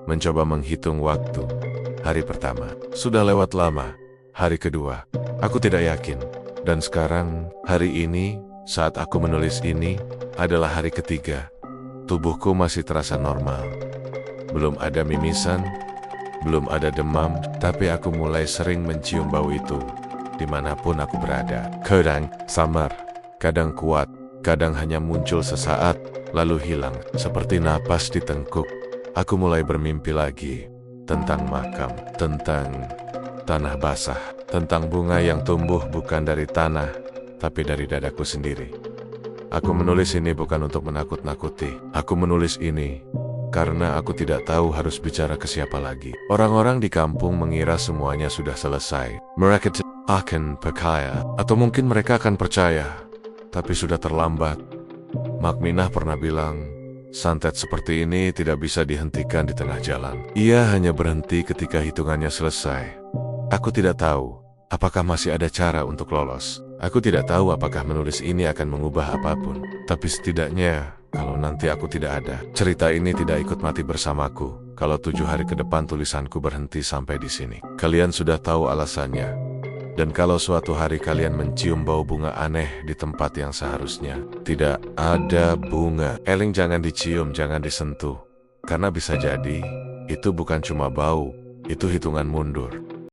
S1: mencoba menghitung waktu. Hari pertama sudah lewat lama. Hari kedua, aku tidak yakin. Dan sekarang, hari ini, saat aku menulis ini, adalah hari ketiga. Tubuhku masih terasa normal. Belum ada mimisan, belum ada demam, tapi aku mulai sering mencium bau itu, dimanapun aku berada. Kadang samar, kadang kuat, kadang hanya muncul sesaat, lalu hilang. Seperti napas di tengkuk, aku mulai bermimpi lagi. Tentang makam, tentang tanah basah, tentang bunga yang tumbuh bukan dari tanah, tapi dari dadaku sendiri. Aku menulis ini bukan untuk menakut-nakuti. Aku menulis ini karena aku tidak tahu harus bicara ke siapa lagi. Orang-orang di kampung mengira semuanya sudah selesai. Mereka akan percaya, atau mungkin mereka akan percaya, tapi sudah terlambat. Makminah pernah bilang, santet seperti ini tidak bisa dihentikan di tengah jalan. Ia hanya berhenti ketika hitungannya selesai. Aku tidak tahu apakah masih ada cara untuk lolos. Aku tidak tahu apakah menulis ini akan mengubah apapun. Tapi setidaknya, kalau nanti aku tidak ada, cerita ini tidak ikut mati bersamaku. Kalau 7 hari ke depan tulisanku berhenti sampai di sini. Kalian sudah tahu alasannya. Dan kalau suatu hari kalian mencium bau bunga aneh di tempat yang seharusnya tidak ada bunga, eling jangan dicium, jangan disentuh. Karena bisa jadi, itu bukan cuma bau, itu hitungan mundur.